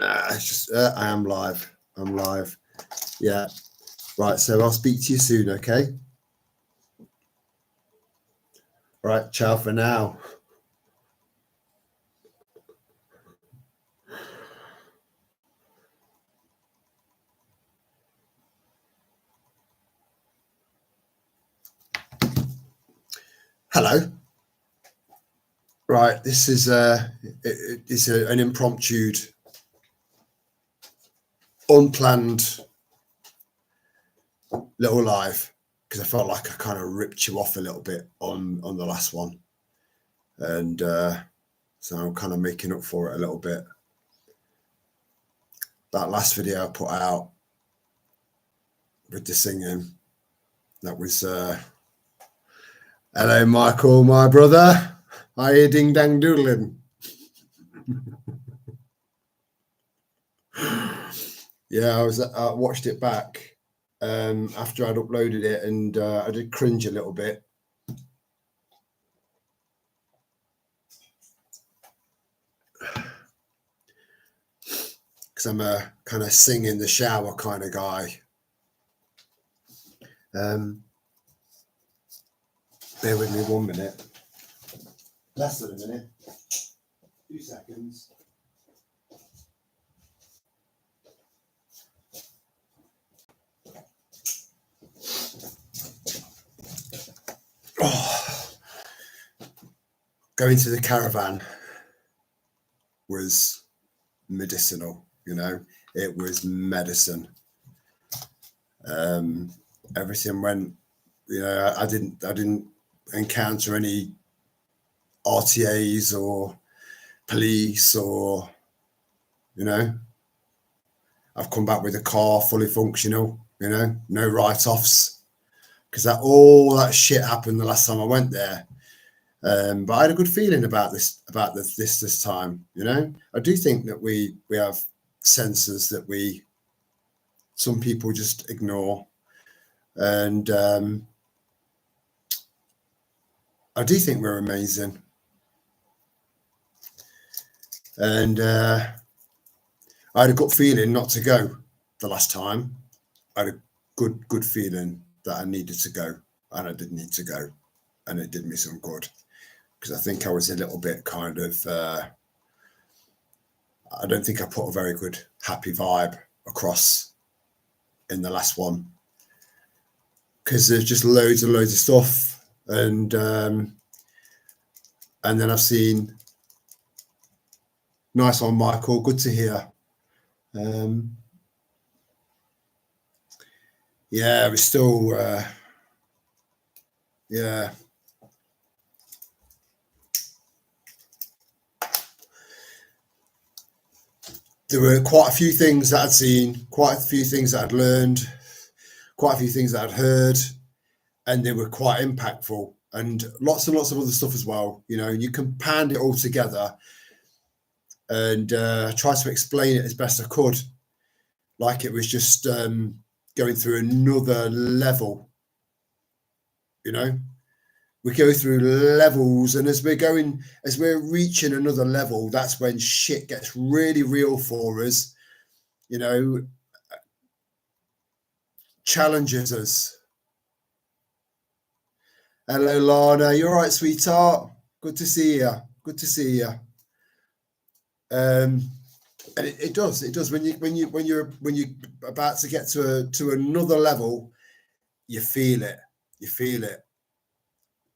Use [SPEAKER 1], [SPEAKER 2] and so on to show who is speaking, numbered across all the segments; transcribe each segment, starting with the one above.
[SPEAKER 1] It's just I am live. I'm live. Yeah. Right. So I'll speak to you soon. Okay. Right. Ciao for now. Hello. Right. This is it's an impromptu, unplanned little live because I felt like I kind of ripped you off a little bit on the last one, and so I'm kind of making up for it a little bit. That last video I put out with the singing, that was hello Michael, my brother. How you ding dang doodling? Yeah, I watched it back after I'd uploaded it, and I did cringe a little bit. Because I'm a kind of sing in the shower kind of guy. Bear with me 1 minute. Less than a minute. 2 seconds. Oh. Going to the caravan was medicinal, you know. It was medicine. Everything went, you know, I didn't encounter any RTAs or police, or, you know, I've come back with a car fully functional, you know, no write-offs, because all that shit happened the last time I went there. But I had a good feeling about this time, you know. I do think that we have senses that some people just ignore, and I do think we're amazing. And I had a gut feeling not to go the last time. I had a good feeling that I needed to go, and I did need to go, and it did me some good, because I think I was a little bit kind of I don't think I put a very good happy vibe across in the last one, because there's just loads and loads of stuff, and then I've seen, nice one Michael, good to hear. Yeah, we're still yeah, there were quite a few things that I'd seen, quite a few things that I'd learned, quite a few things that I'd heard, and they were quite impactful, and lots of other stuff as well. You know, you can pound it all together, and try to explain it as best I could, like it was just going through another level. You know, we go through levels, and as we're reaching another level, that's when shit gets really real for us, you know, challenges us. Hello Lana, you all right, sweetheart? Good to see you. Good to see you. And it does when you're about to get to another level, you feel it.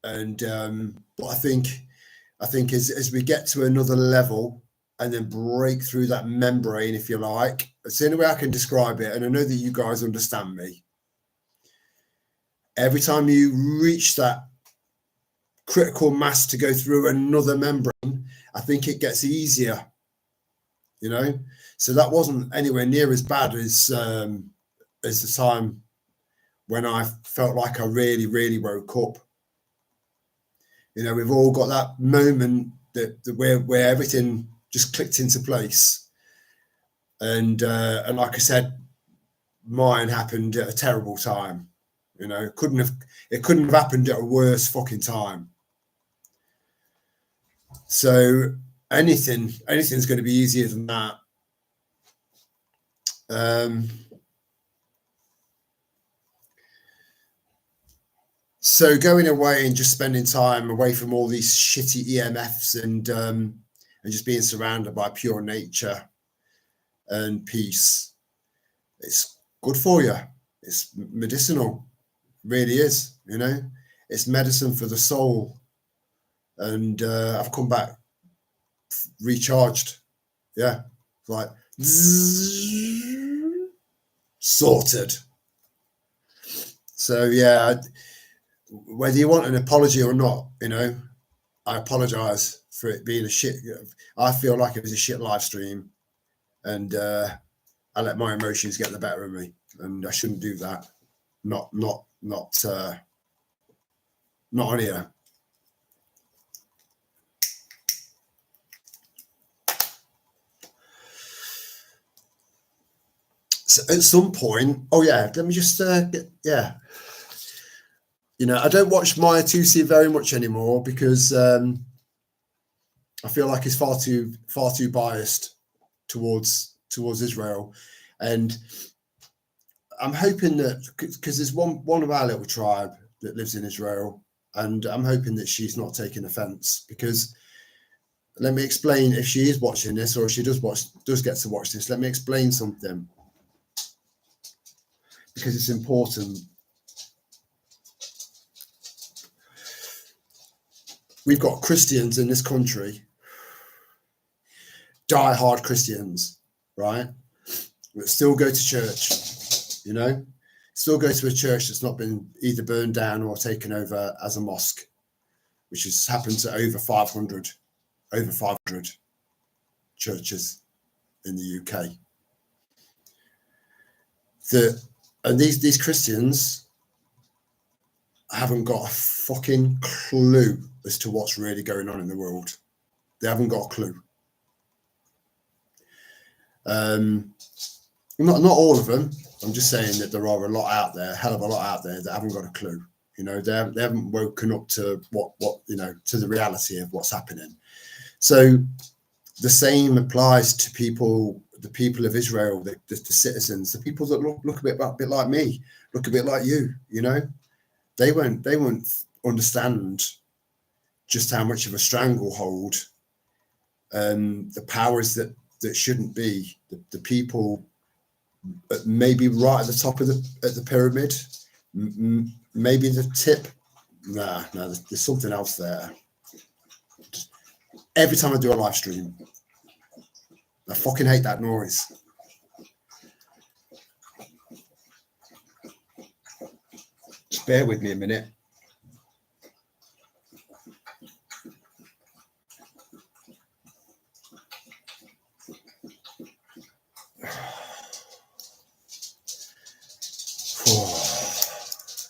[SPEAKER 1] And but I think as we get to another level and then break through that membrane, if you like, it's the only way I can describe it, and I know that you guys understand me. Every time you reach that critical mass to go through another membrane, I think it gets easier, you know. So that wasn't anywhere near as bad as the time when I felt like I really woke up. You know, we've all got that moment that where everything just clicked into place, and like I said, mine happened at a terrible time. You know, it couldn't have happened at a worse fucking time. So anything's going to be easier than that. So going away and just spending time away from all these shitty EMFs and just being surrounded by pure nature and peace, it's good for you. It's medicinal, really is. You know, it's medicine for the soul. And I've come back recharged. Yeah, like sorted. So yeah, whether you want an apology or not, you know, I apologize for it being a shit. I feel like it was a shit live stream, and I let my emotions get the better of me, and I shouldn't do that. Not on here. So at some point, oh yeah, let me just yeah. You know, I don't watch Maya Tusi very much anymore because I feel like he's far too biased towards Israel, and I'm hoping that because there's one of our little tribe that lives in Israel, and I'm hoping that she's not taking offense, because let me explain, if she is watching this, or if she does get to watch this, let me explain something, because it's important. We've got Christians in this country, die-hard Christians, right, that still go to church, you know, still go to a church that's not been either burned down or taken over as a mosque, which has happened to over 500 churches in the UK. And these Christians haven't got a fucking clue as to what's really going on in the world. They haven't got a clue. Not all of them. I'm just saying that there are a lot out there, a hell of a lot out there, that haven't got a clue. You know, they haven't woken up to what you know, to the reality of what's happening. So the same applies to people, the people of Israel, the citizens, the people that look a bit like me, look a bit like you. You know, they won't understand just how much of a stranglehold the powers that shouldn't be, the people maybe right at the top of the pyramid, maybe the tip. No, there's something else there. Every time I do a live stream, I fucking hate that noise. Just bear with me a minute.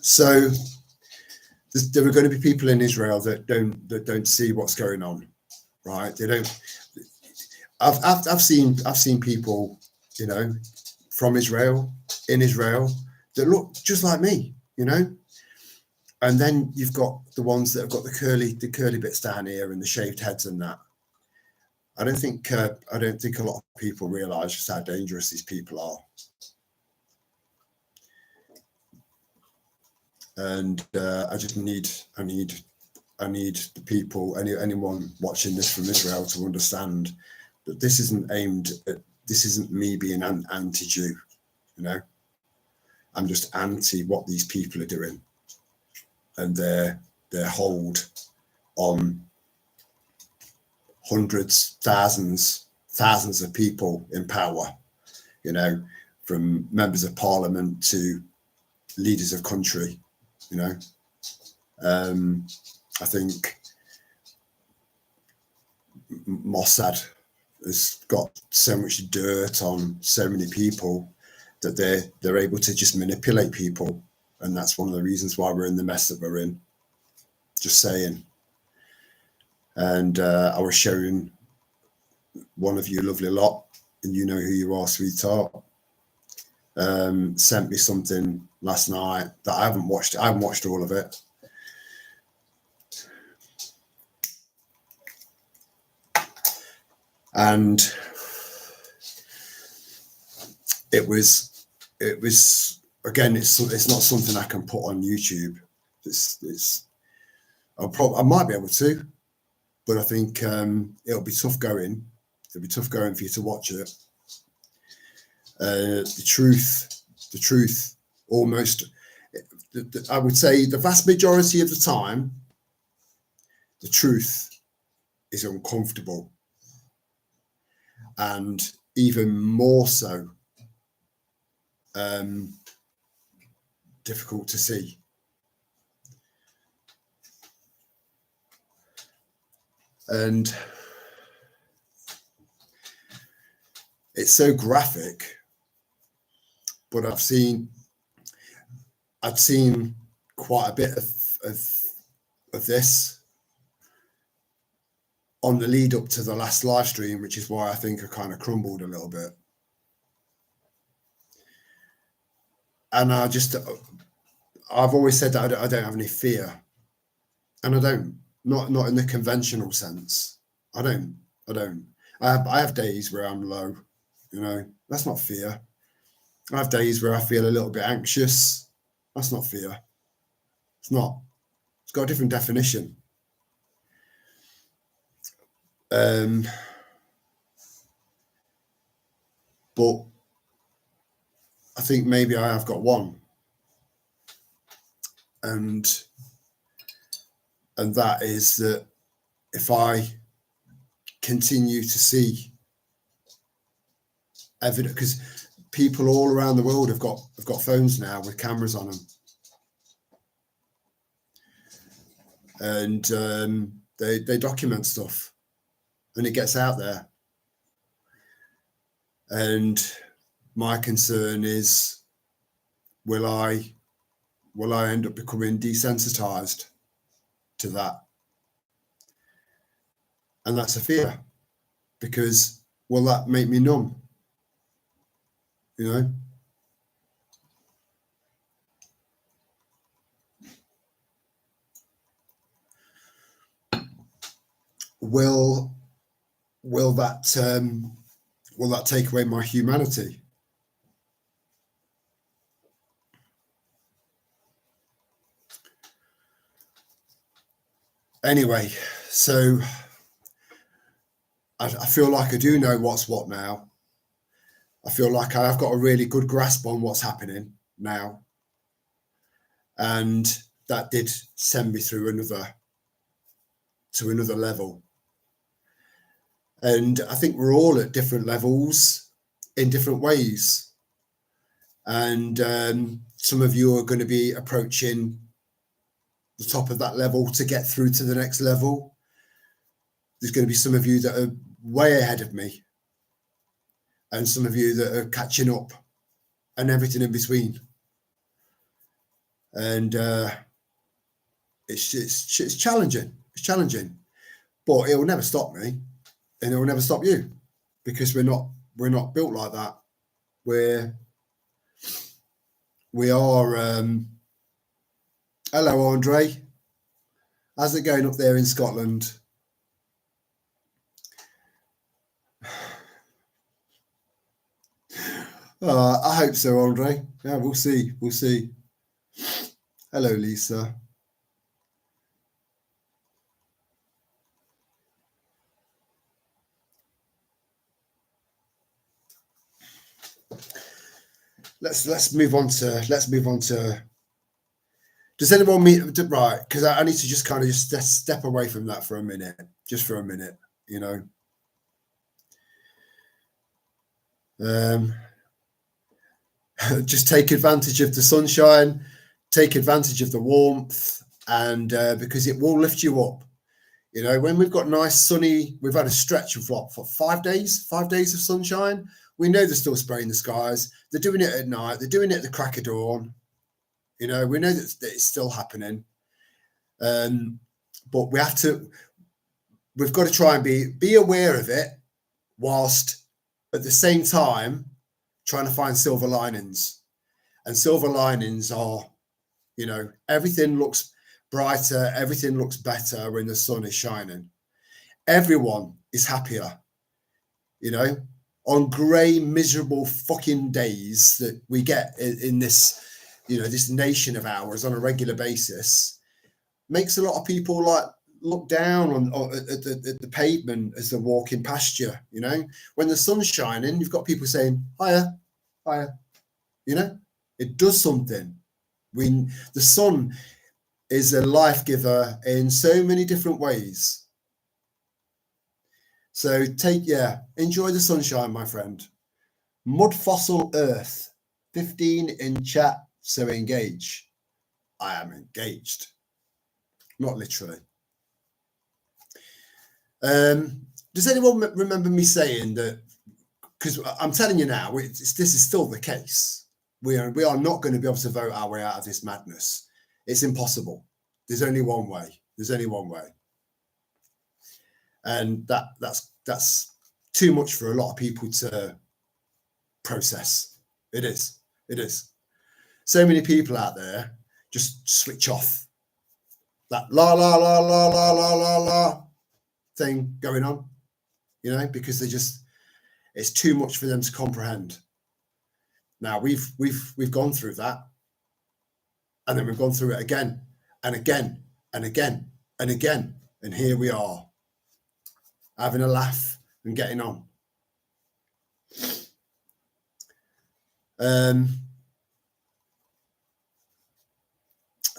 [SPEAKER 1] So there are going to be people in Israel that don't see what's going on, right? They don't. I've seen people, you know, from Israel, in Israel, that look just like me, you know. And then you've got the ones that have got the curly bits down here and the shaved heads and that. I don't think a lot of people realise just how dangerous these people are. And I need the people, anyone watching this from Israel, to understand that this isn't me being anti-Jew, you know. I'm just anti what these people are doing, and their hold on hundreds, thousands of people in power, you know, from members of parliament to leaders of country, you know. I think Mossad has got so much dirt on so many people that they're able to just manipulate people, and that's one of the reasons why we're in the mess that we're in. Just saying. And I was showing one of you lovely lot, and you know who you are, sweetheart, sent me something last night that I haven't watched all of it. And it was again, it's not something I can put on YouTube. I might be able to, but I think it'll be tough going. It'll be tough going for you to watch it. The truth, almost, I would say the vast majority of the time, the truth is uncomfortable, and even more so difficult to see. And it's so graphic, but I've seen quite a bit of this on the lead up to the last live stream, which is why I think I kind of crumbled a little bit. And I've always said that I don't have any fear, and I don't, not in the conventional sense. I don't. I have days where I'm low, you know, that's not fear. I have days where I feel a little bit anxious. That's not fear. It's not. It's got a different definition. But I think maybe I have got one, and that is that if I continue to see evidence, because people all around the world have got phones now with cameras on them, and they document stuff, and it gets out there. And my concern is, will I end up becoming desensitized to that? And that's a fear, because will that make me numb? You know? Will that take away my humanity? Anyway, so I feel like I do know what's what now. I feel like I've got a really good grasp on what's happening now. And that did send me through to another level. And I think we're all at different levels in different ways. And some of you are going to be approaching the top of that level to get through to the next level. There's going to be some of you that are way ahead of me, and some of you that are catching up, and everything in between. And it's challenging. It's challenging, but it will never stop me, and it will never stop you, because we're not built like that. We are. Hello, Andre. How's it going up there in Scotland? I hope so, Andre. Yeah, we'll see. We'll see. Hello, Lisa. Let's move on to. Does anyone meet right? Because I need to just kind of just step away from that for a minute, just for a minute, you know. Just take advantage of the sunshine, take advantage of the warmth, and because it will lift you up. You know, when we've got nice sunny, we've had a stretch of what, for 5 days? 5 days of sunshine. We know they're still spraying the skies. They're doing it at night. They're doing it at the crack of dawn. You know, we know that it's still happening. But we've got to try and be aware of it, whilst at the same time trying to find silver linings. And silver linings are, you know, everything looks brighter, everything looks better when the sun is shining. Everyone is happier, you know. on grey, miserable fucking days that we get in this, you know, this nation of ours on a regular basis, makes a lot of people like look down on at the pavement as they're walking past you. You know, when the sun's shining, you've got people saying hiya, hiya. You know, it does something. The sun is a life giver in so many different ways. So enjoy the sunshine, my friend. Mud Fossil Earth, 15 in chat, so engage. I am engaged. Not literally. Does anyone remember me saying that? Because I'm telling you now, this is still the case. We are not going to be able to vote our way out of this madness. It's impossible. There's only one way. There's only one way. And that's too much for a lot of people to process. It is. It is. So many people out there just switch off. That la la la la la la la la thing going on, you know, because it's too much for them to comprehend. Now we've gone through that, and then we've gone through it again and again and again and again, and here we are, having a laugh and getting on.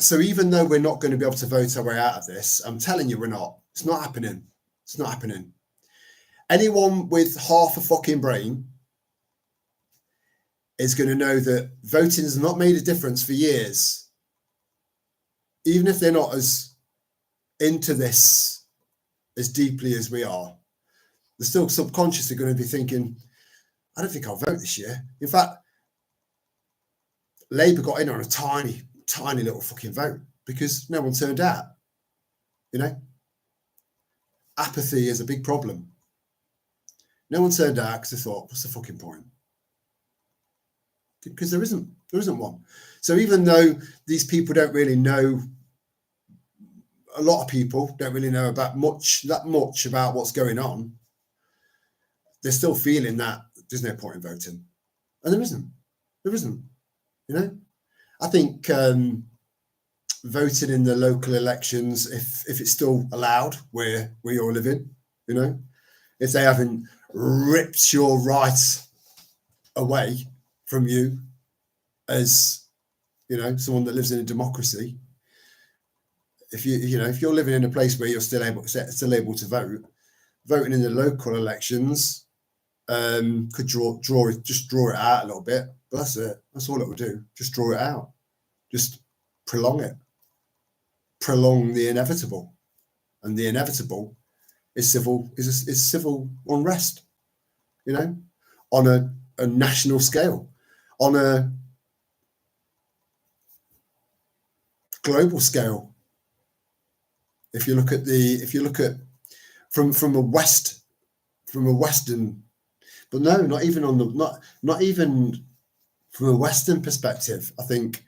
[SPEAKER 1] So even though we're not going to be able to vote our way out of this, I'm telling you, we're not. It's not happening. It's not happening. Anyone with half a fucking brain is going to know that voting has not made a difference for years. Even if they're not as into this as deeply as we are, they're still subconsciously going to be thinking, I don't think I'll vote this year. In fact, Labour got in on a tiny little fucking vote because no one turned out. You know, apathy is a big problem. No one turned out because they thought, what's the fucking point? Because there isn't one. So even though these people don't really know, a lot of people don't really know about that much about what's going on, they're still feeling that there's no point in voting. And there isn't. You know, I think voting in the local elections, if it's still allowed where we all live in, you know, if they haven't ripped your right away from you as, you know, someone that lives in a democracy, if you're living in a place where you're still able to vote, voting in the local elections could draw it out a little bit. But that's it. That's all it will do. Just draw it out. Just prolong it. Prolong the inevitable. And the inevitable is civil unrest, you know, on a national scale, on a global scale. If you look at from a Western, but no, not even from a Western perspective. I think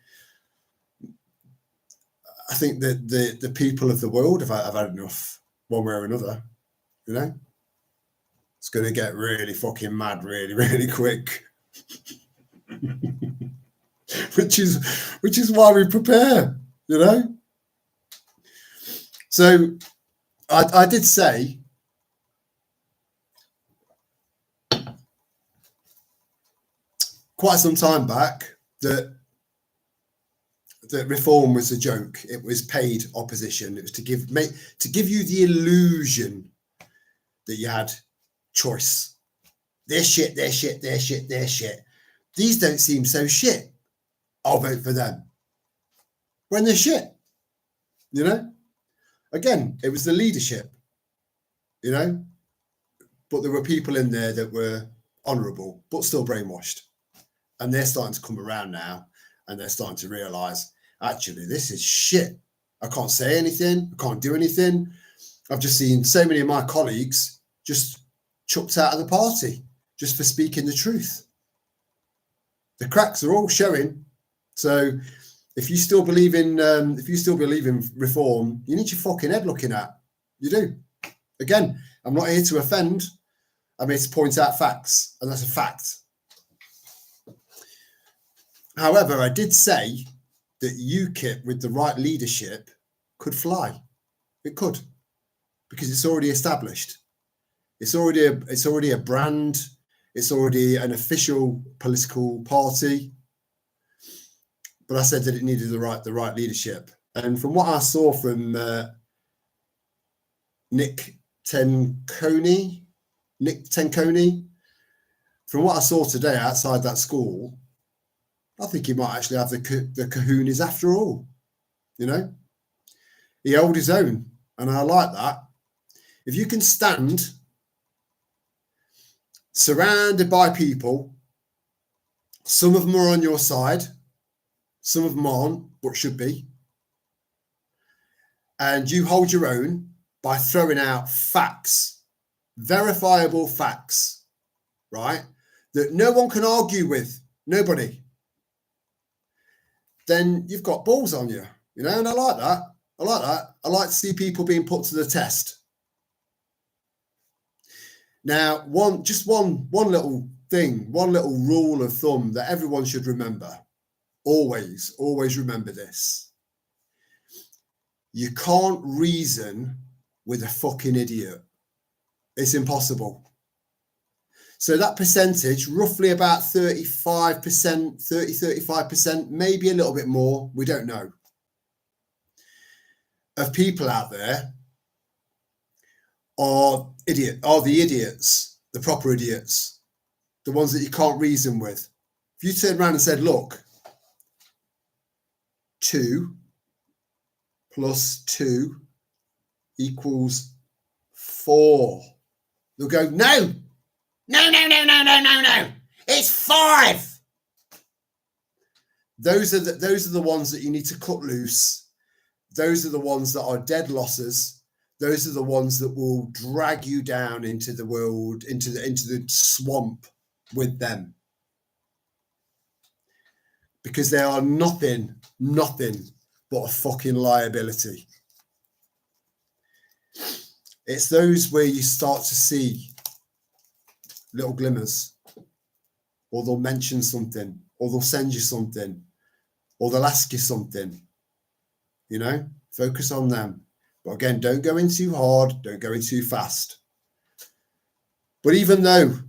[SPEAKER 1] that the people of the world have had enough, one way or another. You know, it's going to get really fucking mad really, really quick. which is why we prepare, you know. So I did say quite some time back that reform was a joke. It was paid opposition. It was to give you the illusion that you had choice. Their shit. These don't seem so shit. I'll vote for them. When they're shit, you know? Again, it was the leadership, you know? But there were people in there that were honourable, but still brainwashed. And they're starting to come around now, and they're starting to realise, actually, this is shit. I can't say anything. I can't do anything. I've just seen so many of my colleagues just chucked out of the party just for speaking the truth. The cracks are all showing. So if you still believe in reform, you need your fucking head looking at. You do. Again, I'm not here to offend. I'm here to point out facts, and that's a fact. However, I did say that UKIP with the right leadership could fly. It could, because it's already established. It's already a brand. It's already an official political party. But I said that it needed the right leadership. And from what I saw from Nick Tenconi, from what I saw today outside that school, I think he might actually have the kahunas after all. You know, he held his own, and I like that. If you can stand surrounded by people, some of them are on your side, some of them aren't, but should be, and you hold your own by throwing out facts, verifiable facts, right, that no one can argue with, nobody, then you've got balls on you, you know, and I like that. I like that. I like to see people being put to the test. Now, one little thing, one little rule of thumb that everyone should remember. Always remember this. You can't reason with a fucking idiot. It's impossible. So that percentage, roughly about 35%, 35%, maybe a little bit more, we don't know, of people out there are the idiots, the proper idiots, the ones that you can't reason with. If you turned around and said, look, 2 plus 2 equals 4, they'll go, no, it's 5. Those are the ones that you need to cut loose. Those are the ones that are dead losses. Those are the ones that will drag you down into the world, into the swamp with them, because they are nothing but a fucking liability. It's those where you start to see little glimmers, or they'll mention something, or they'll send you something, or they'll ask you something. You know, focus on them. But again, don't go in too hard, don't go in too fast. But even though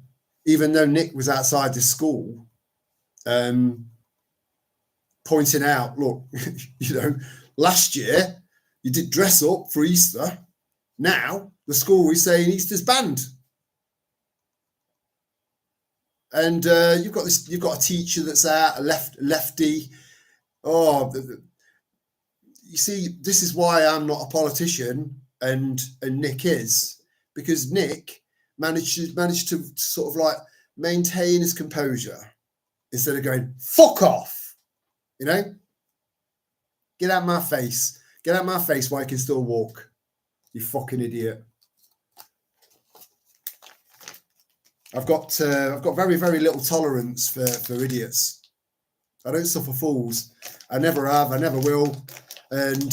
[SPEAKER 1] Nick was outside the school, pointing out, look, you know, last year you did dress up for Easter. Now the school is saying Easter's banned. And you've got a teacher that's out, a lefty. Oh, you see, this is why I'm not a politician, and Nick is, because Nick managed to sort of like maintain his composure instead of going fuck off, you know. Get out of my face while I can still walk, you fucking idiot. I've got very, very little tolerance for idiots. I don't suffer fools. I never have. I never will, and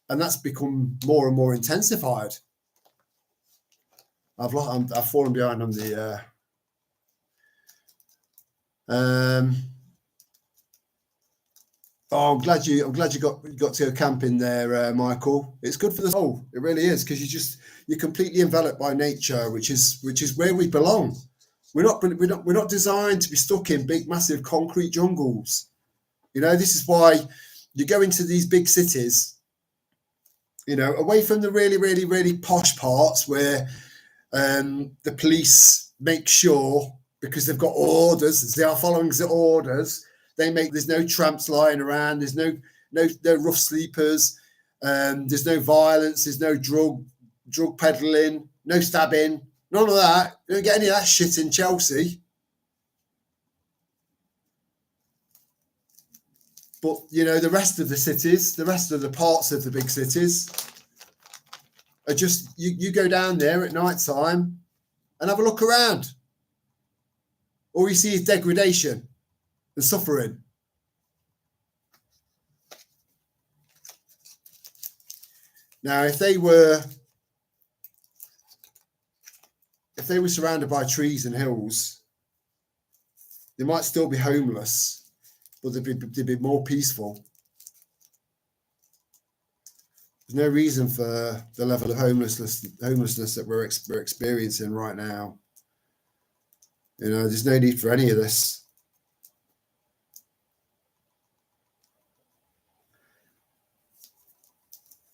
[SPEAKER 1] that's become more and more intensified. I've fallen behind on the. I'm glad you got to go camping there, Michael. It's good for the soul. It really is, because you're completely enveloped by nature, which is where we belong. We're not designed to be stuck in big, massive concrete jungles. You know, this is why you go into these big cities, you know, away from the really, really, really posh parts where the police make sure, because they've got orders, they are following the orders. There's no tramps lying around. There's no rough sleepers. There's no violence. There's no drug peddling. No stabbing. None of that. You don't get any of that shit in Chelsea. But, you know, the rest of the cities, the rest of the parts of the big cities are just, you go down there at night time and have a look around. All you see is degradation and suffering. Now, if they were if they were surrounded by trees and hills, they might still be homeless, but they'd be more peaceful. There's no reason for the level of homelessness that we're experiencing right now. You know, there's no need for any of this.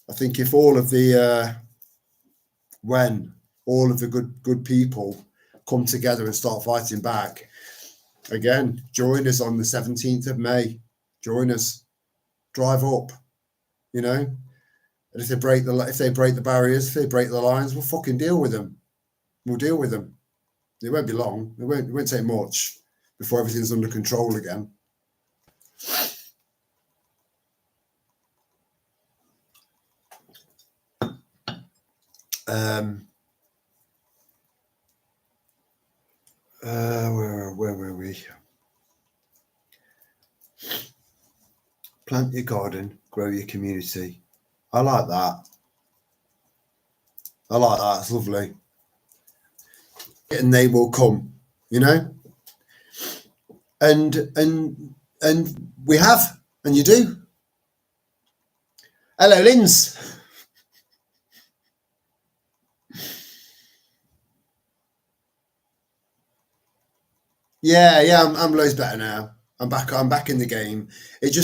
[SPEAKER 1] I think if all of the when all of the good people come together and start fighting back, again, join us on the 17th of May. Join us. Drive up. You know, and if they break the barriers, if they break the lines, we'll fucking deal with them. We'll deal with them. It won't be long. It won't take much before everything's under control again. Where were we? Plant your garden, grow your community. I like that. It's lovely. And they will come, you know. And we have, and you do. Hello, Linz. Yeah, I'm loads better now. I'm back in the game. It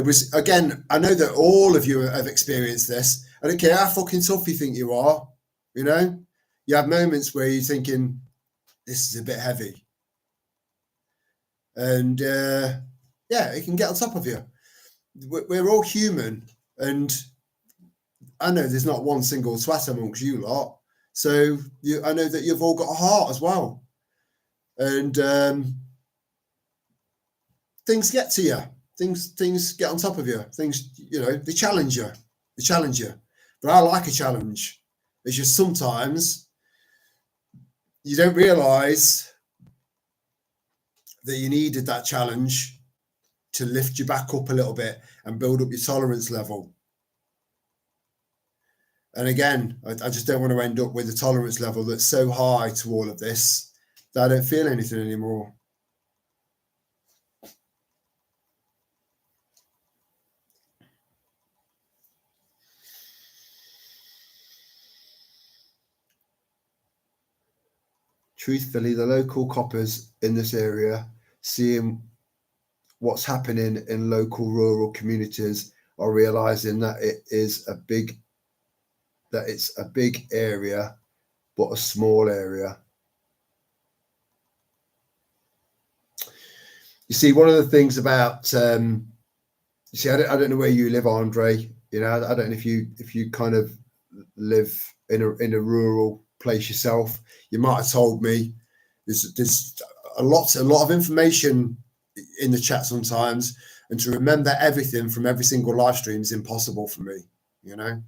[SPEAKER 1] was, again, I know that all of you have experienced this. I don't care how fucking tough you think you are, you know. You have moments where you're thinking, this is a bit heavy. And yeah, it can get on top of you. We're all human, and I know there's not one single twat amongst you lot. So I know that you've all got a heart as well. And things get to you. Things get on top of you. Things, you know, they challenge you. But I like a challenge. It's just sometimes you don't realise that you needed that challenge to lift you back up a little bit and build up your tolerance level. And again, I just don't want to end up with a tolerance level that's so high to all of this that I don't feel anything anymore. Truthfully, the local coppers in this area, seeing what's happening in local rural communities, are realizing that it's a big area, but a small area. You see, one of the things about you see, I don't know where you live, Andre. You know, I don't know if you kind of live in a rural place yourself. You might have told me. There's a lot of information in the chat sometimes, and to remember everything from every single live stream is impossible for me. You know,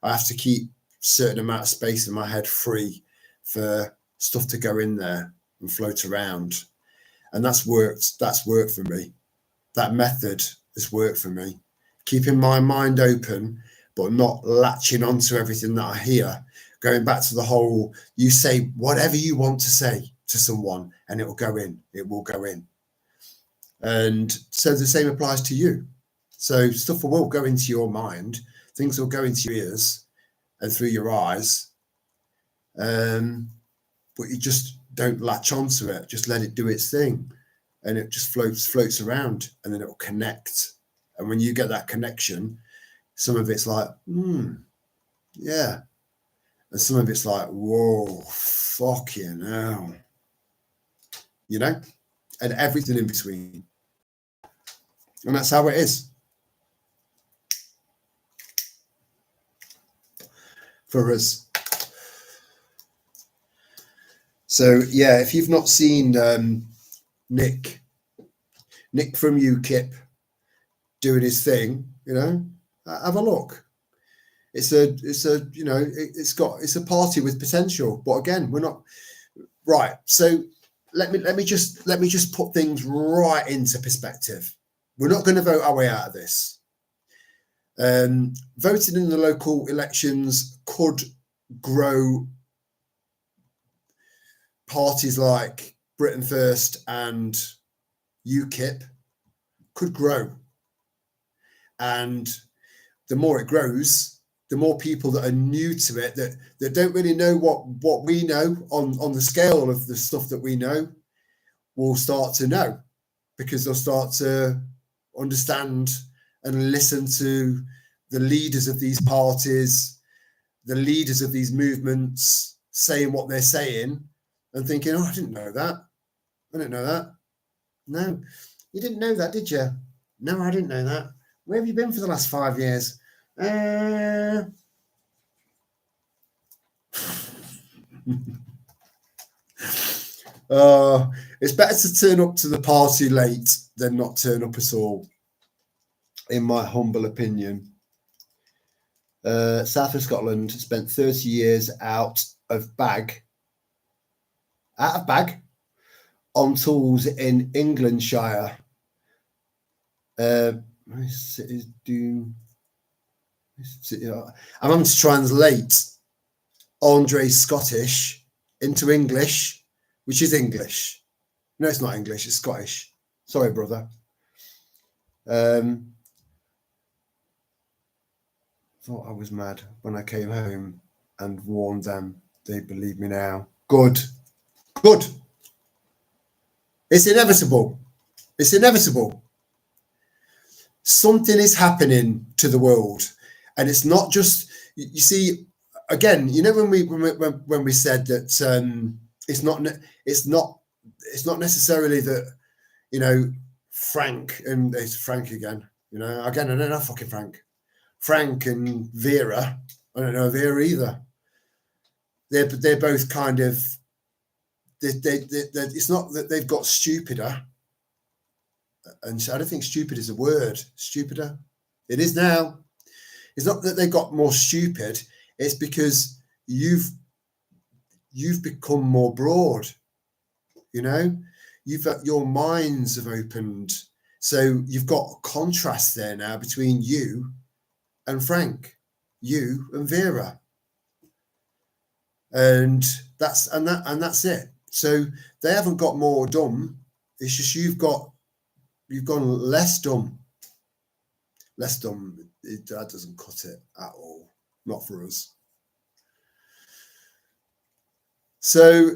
[SPEAKER 1] I have to keep a certain amount of space in my head free for stuff to go in there and float around, and that's worked for me. That method has worked for me, keeping my mind open but not latching onto everything that I hear. Going back to the whole, you say whatever you want to say to someone and it will go in. And so the same applies to you. So stuff will go into your mind, things will go into your ears and through your eyes, but you just don't latch onto it. Just let it do its thing, and it just floats around, and then it will connect. And when you get that connection, some of it's like, yeah, and some of it's like, whoa, fucking hell, you know, and everything in between. And that's how it is for us. So yeah, if you've not seen Nick from UKIP doing his thing, you know, have a look. It's a you know, it's a party with potential. But again, we're not right. So let me just put things right into perspective. We're not going to vote our way out of this. Voting in the local elections could grow parties like Britain First and UKIP could grow. And the more it grows, the more people that are new to it, that don't really know what we know on the scale of the stuff that we know, will start to know, because they'll start to understand and listen to the leaders of these parties, the leaders of these movements, saying what they're saying and thinking, oh, I didn't know that. I didn't know that. No, you didn't know that, did you? No, I didn't know that. Where have you been for the last 5 years? It's better to turn up to the party late than not turn up at all, in my humble opinion. South of Scotland spent 30 years out of bag on tools in Englandshire. I'm having to translate Andre's Scottish into English, which is English. No, it's not English, it's Scottish. Sorry, brother. Thought I was mad when I came home and warned them. They believe me now. Good. It's inevitable. It's inevitable. Something is happening to the world, and it's not just, you see, again, you know, when we said that it's not necessarily that, you know, Frank, and it's Frank again, you know, again, I don't know fucking Frank and Vera. I don't know Vera either. They're both kind of, it's not that they've got stupider, and I don't think stupid is a word. Stupider, it is now. It's not that they got more stupid. It's because you've become more broad. You know, your minds have opened, so you've got a contrast there now between you and Frank, you and Vera, and that's it. So they haven't got more dumb. It's just you've gone less dumb. Less dumb. That doesn't cut it at all. Not for us. So,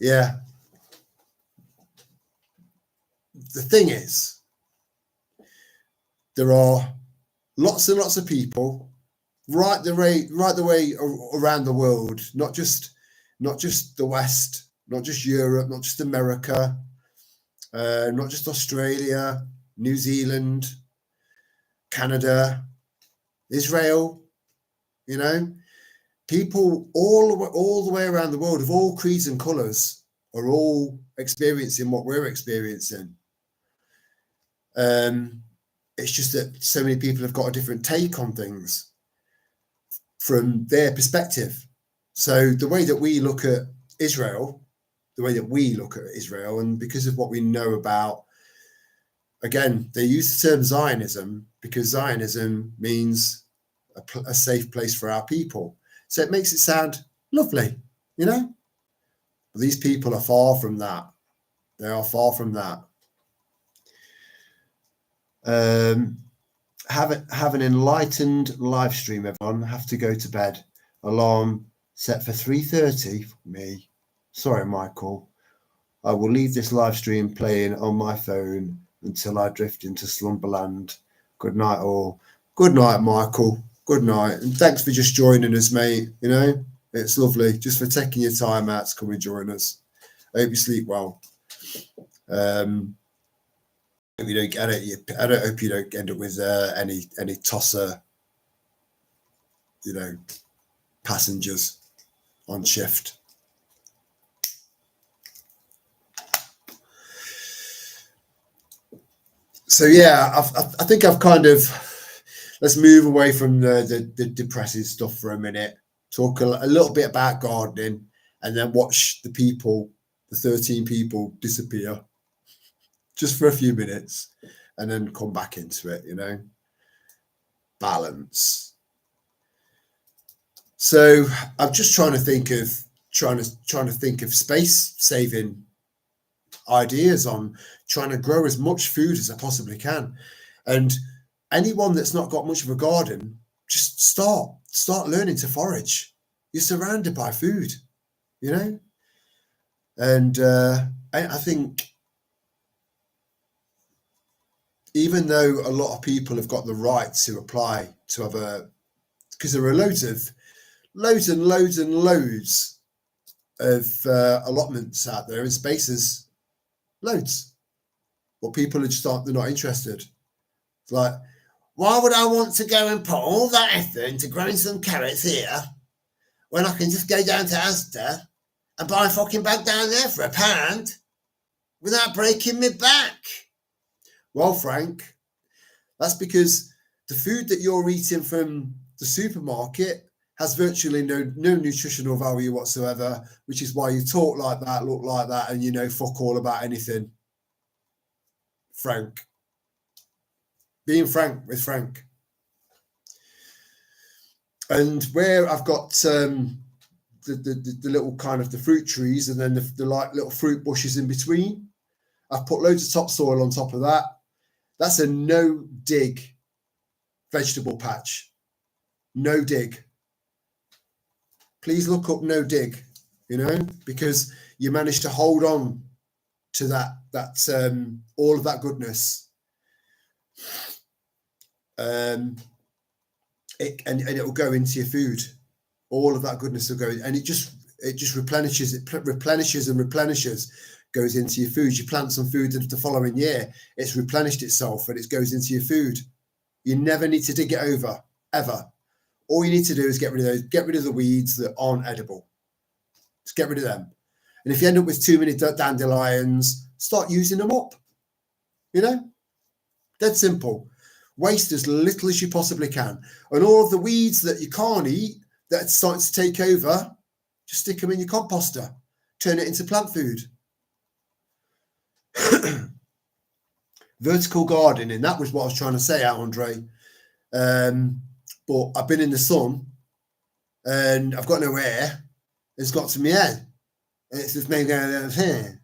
[SPEAKER 1] yeah. The thing is, there are lots and lots of people right the way around the world, not just the West, not just Europe, not just America, not just Australia, New Zealand, Canada, Israel, you know, people all the way around the world of all creeds and colours are all experiencing what we're experiencing. It's just that so many people have got a different take on things from their perspective. So the way that we look at Israel, and because of what we know about, again, they use the term Zionism because Zionism means a safe place for our people. So it makes it sound lovely, you know? But these people are far from that. They are far from that. Have an enlightened live stream, everyone. Have to go to bed. Alarm set for 3:30 for me. Sorry, Michael. I will leave this live stream playing on my phone until I drift into slumberland. Good night, all. Good night, Michael. Good night. And thanks for just joining us, mate. You know, it's lovely just for taking your time out to come and join us. I hope you sleep well. I don't hope you don't end up with any tosser, you know, passengers on shift. So yeah, I think I've kind of, let's move away from the depressing stuff for a minute. Talk a little bit about gardening, and then watch the 13 people disappear, just for a few minutes, and then come back into it, balance. So I'm just trying to think of space saving ideas on trying to grow as much food as I possibly can. And anyone that's not got much of a garden, just start learning to forage. You're surrounded by food, and I think even though a lot of people have got the right to apply to have because there are loads and loads of allotments out there and spaces, loads, but people are just they're not interested. It's like, why would I want to go and put all that effort into growing some carrots here when I can just go down to Asda and buy a fucking bag down there for £1 without breaking my back? Well, Frank, that's because the food that you're eating from the supermarket has virtually no nutritional value whatsoever, which is why you talk like that, look like that, and fuck all about anything. Frank. Being frank with Frank. And where I've got the little kind of the fruit trees and then the like little fruit bushes in between, I've put loads of topsoil on top of that. That's a no dig vegetable patch. No dig. Please look up no dig, because you manage to hold on to that all of that goodness. And it will go into your food. All of that goodness will go, and it just replenishes. It replenishes and replenishes, goes into your food. You plant some food the following year, it's replenished itself and it goes into your food. You never need to dig it over, ever. All you need to do is get rid of the weeds that aren't edible. Just get rid of them. And if you end up with too many dandelions, start using them up. Dead simple. Waste as little as you possibly can. And all of the weeds that you can't eat, that are starting to take over, just stick them in your composter. Turn it into plant food. Vertical gardening, that was what I was trying to say, Andre. But I've been in the sun and I've got no hair. It's got to my head. And it's just made out of hair.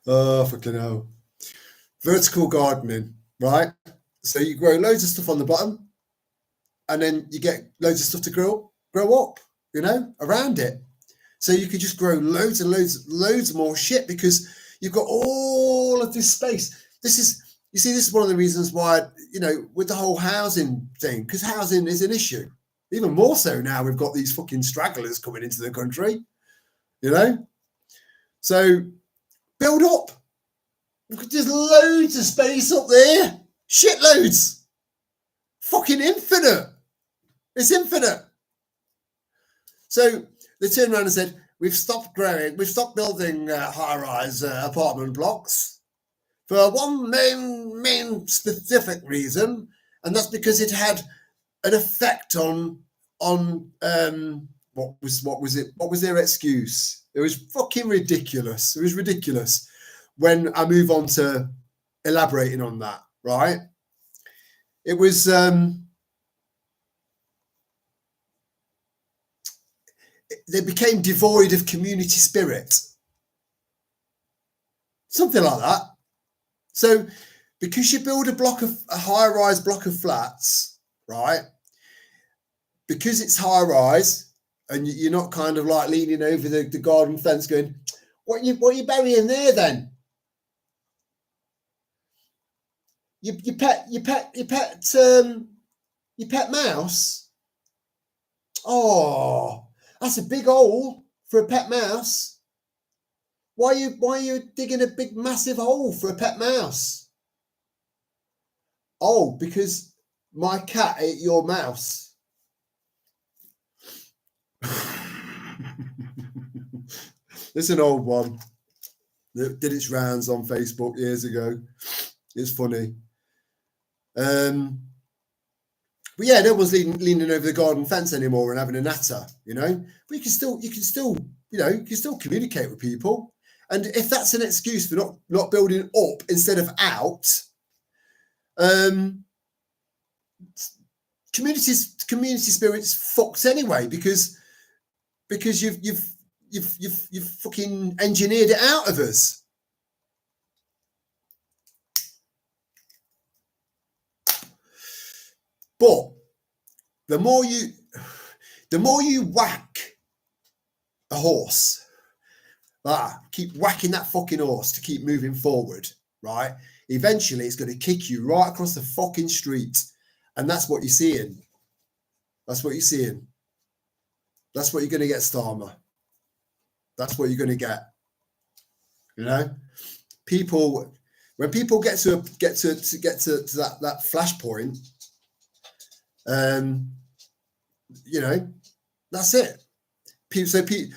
[SPEAKER 1] Oh, fucking hell. Vertical gardening, right? So you grow loads of stuff on the bottom and then you get loads of stuff to grow up, around it. So you could just grow loads and loads more shit because you've got all of this space. This is one of the reasons why, with the whole housing thing, because housing is an issue. Even more so now we've got these fucking stragglers coming into the country, So build up. There's loads of space up there. Shitloads. Fucking infinite. It's infinite. So they turned around and said, we've stopped building high-rise apartment blocks for one main specific reason, and that's because it had an effect on what was their excuse? It was fucking ridiculous. It was ridiculous. When I move on to elaborating on that, right? It was they became devoid of community spirit. Something like that. So because you build a high-rise block of flats, right? Because it's high-rise and you're not kind of like leaning over the garden fence going, what are you burying there then? Your pet mouse? Oh, that's a big hole for a pet mouse. Why are you digging a big massive hole for a pet mouse? Oh, because my cat ate your mouse. It's an old one that did its rounds on Facebook years ago. It's funny. But yeah, no one's leaning over the garden fence anymore and having a natter, you know. But you can still, you can still communicate with people. And if that's an excuse for not building up instead of out, community spirit's fucked anyway, because you've fucking engineered it out of us. But the more you whack a horse, keep whacking that fucking horse to keep moving forward, right? Eventually it's going to kick you right across the fucking street. And that's what you're seeing. That's what you're seeing. That's what you're going to get, Starmer. That's what you're going to get. You know, when people get to that flashpoint, you know, that's it.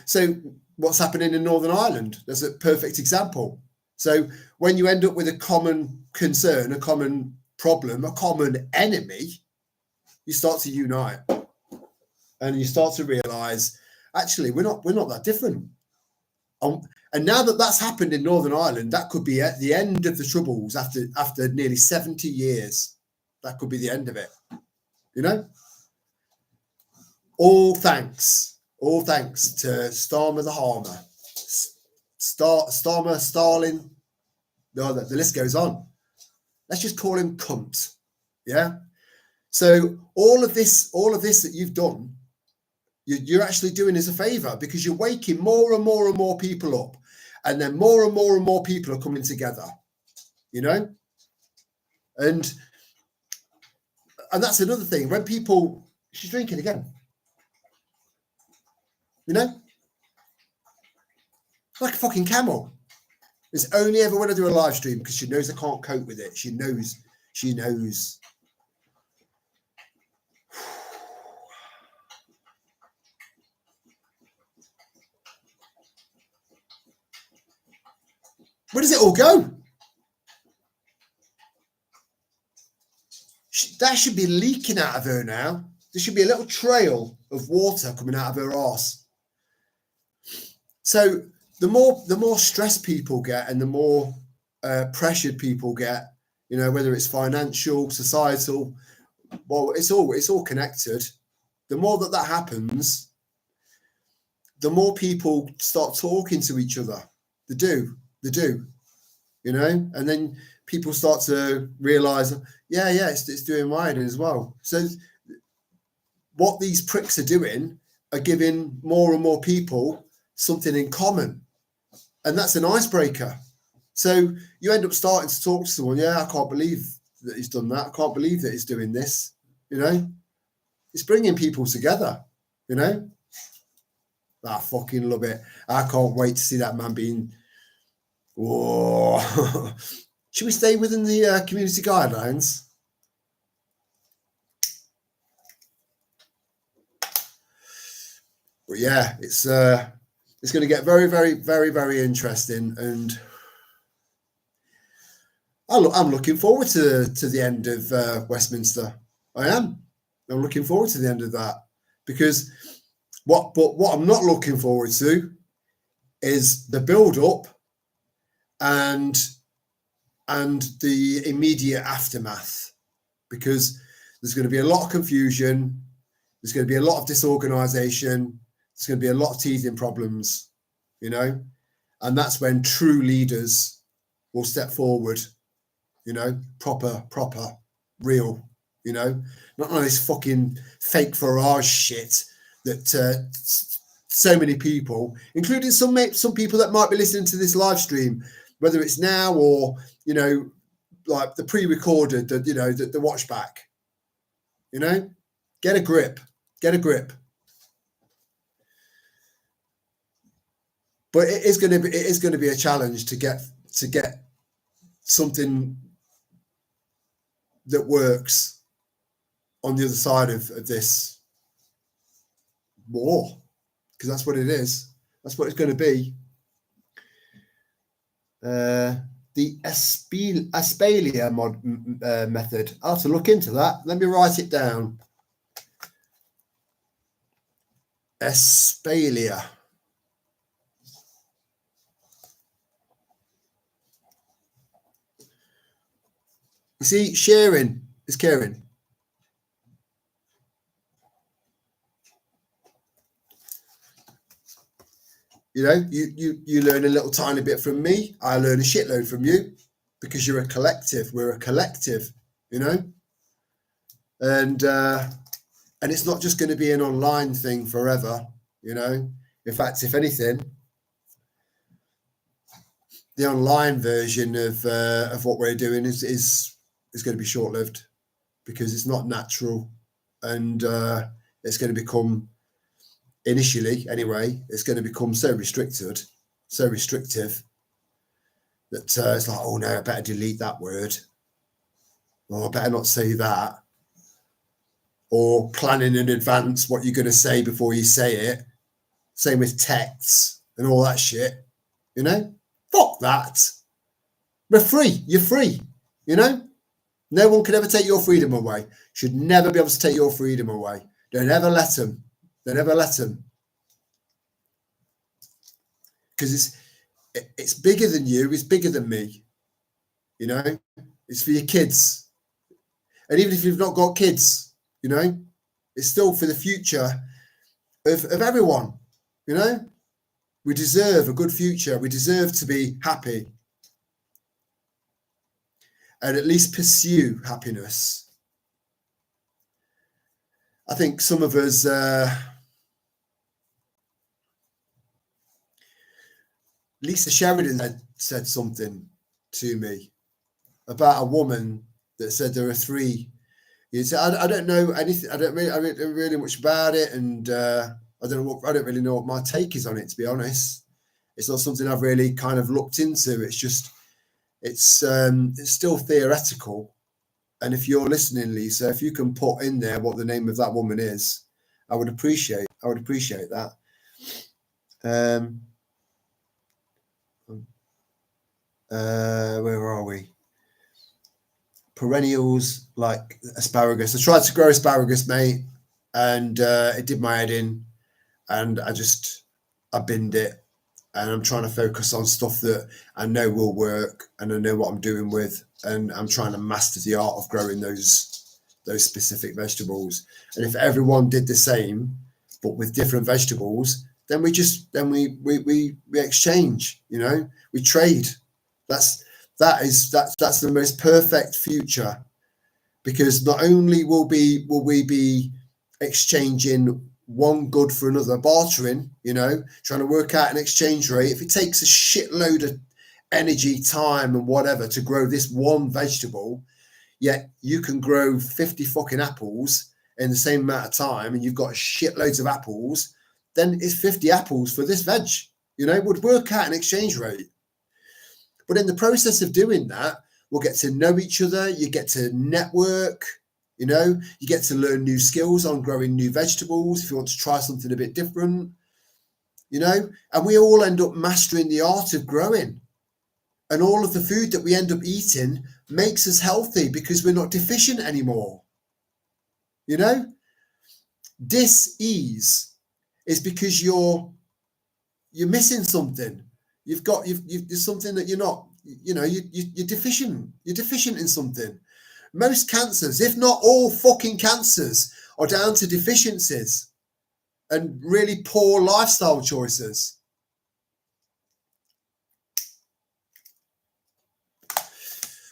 [SPEAKER 1] So what's happening in Northern Ireland? That's a perfect example. So when you end up with a common concern, a common problem, a common enemy, you start to unite, and you start to realise, actually, we're not that different. And now that that's happened in Northern Ireland, that could be at the end of the Troubles after nearly 70 years. That could be the end of it. You know? All thanks to Starmer the Harmer. Starmer, Stalin. No, the list goes on. Let's just call him cunt. Yeah? So all of this that you've done, you're actually doing us a favour, because you're waking more and more and more people up, and then more and more people are coming together, you know. And that's another thing. When people, she's drinking again, you know, like a fucking camel. It's only ever when I do a live stream, because she knows I can't cope with it. She knows. Where does it all go? That should be leaking out of her now. There should be a little trail of water coming out of her arse. So the more stressed people get, and the more pressured people get, you know, whether it's financial, societal, well, it's all connected. The more that happens, the more people start talking to each other. They do, you know, and then people start to realise, yeah, it's doing my head in as well. So what these pricks are doing are giving more and more people something in common, and that's an icebreaker. So you end up starting to talk to someone. Yeah, I can't believe that he's done that. I can't believe that he's doing this. You know, it's bringing people together. You know, I fucking love it. I can't wait to see that man being. Whoa. Should we stay within the community guidelines? But yeah, it's going to get very, very, very, very interesting, and I'm looking forward to the end of Westminster. I'm looking forward to the end of that, because what I'm not looking forward to is the build up and the immediate aftermath, because there's going to be a lot of confusion, there's going to be a lot of disorganization, there's going to be a lot of teething problems, you know, and that's when true leaders will step forward, you know, proper, real, you know, not all this fucking fake Farage shit that so many people, including some people that might be listening to this live stream, whether it's now or, you know, like the pre-recorded, the watch back, you know, get a grip. But it is going to be a challenge to get something that works on the other side of this war, because that's what it is. That's what it's going to be. The Aspalia method. I'll have to look into that. Let me write it down. Espalia. You see, sharing is caring. You know, you learn a little tiny bit from me. I learn a shitload from you because you're a collective. We're a collective, you know, and it's not just going to be an online thing forever, you know. In fact, if anything, the online version of what we're doing is going to be short lived because it's not natural, and it's going to become, initially anyway, it's going to become so restricted, so restrictive that it's like, oh no, I better delete that word, or I better not say that, or planning in advance what you're going to say before you say it. Same with texts and all that shit, you know. Fuck that. We're free. You're free, you know. No one can ever take your freedom away. Should never be able to take your freedom away. Don't ever let them. Don't ever let them. Because it's bigger than you. It's bigger than me. You know. It's for your kids. And even if you've not got kids, you know, it's still for the future of everyone. You know. We deserve a good future. We deserve to be happy. And at least pursue happiness. I think some of us, Lisa Sheridan had said something to me about a woman that said there are three. You say, I don't know anything. I don't really much about it, and I don't really know what my take is on it. To be honest, it's not something I've really kind of looked into. It's just it's still theoretical. And if you're listening, Lisa, if you can put in there what the name of that woman is, I would appreciate that. Where are we? Perennials like asparagus. I tried to grow asparagus, mate, and it did my head in, and I binned it, and I'm trying to focus on stuff that I know will work, and I know what I'm doing with, and I'm trying to master the art of growing those specific vegetables. And if everyone did the same, but with different vegetables, then we exchange. You know, we trade. That's the most perfect future, because not only will we be exchanging one good for another, bartering, you know, trying to work out an exchange rate. If it takes a shitload of energy, time, and whatever to grow this one vegetable, yet you can grow 50 fucking apples in the same amount of time, and you've got shitloads of apples, then it's 50 apples for this veg. You know, it would work out an exchange rate. But in the process of doing that, we'll get to know each other. You get to network, you know, you get to learn new skills on growing new vegetables if you want to try something a bit different, you know, and we all end up mastering the art of growing. And all of the food that we end up eating makes us healthy because we're not deficient anymore. You know, dis-ease is because you're missing something. There's something that you're not, you know, you're deficient. You're deficient in something. Most cancers, if not all fucking cancers, are down to deficiencies and really poor lifestyle choices.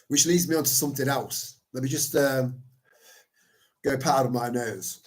[SPEAKER 1] Which leads me on to something else. Let me just go powder my nose.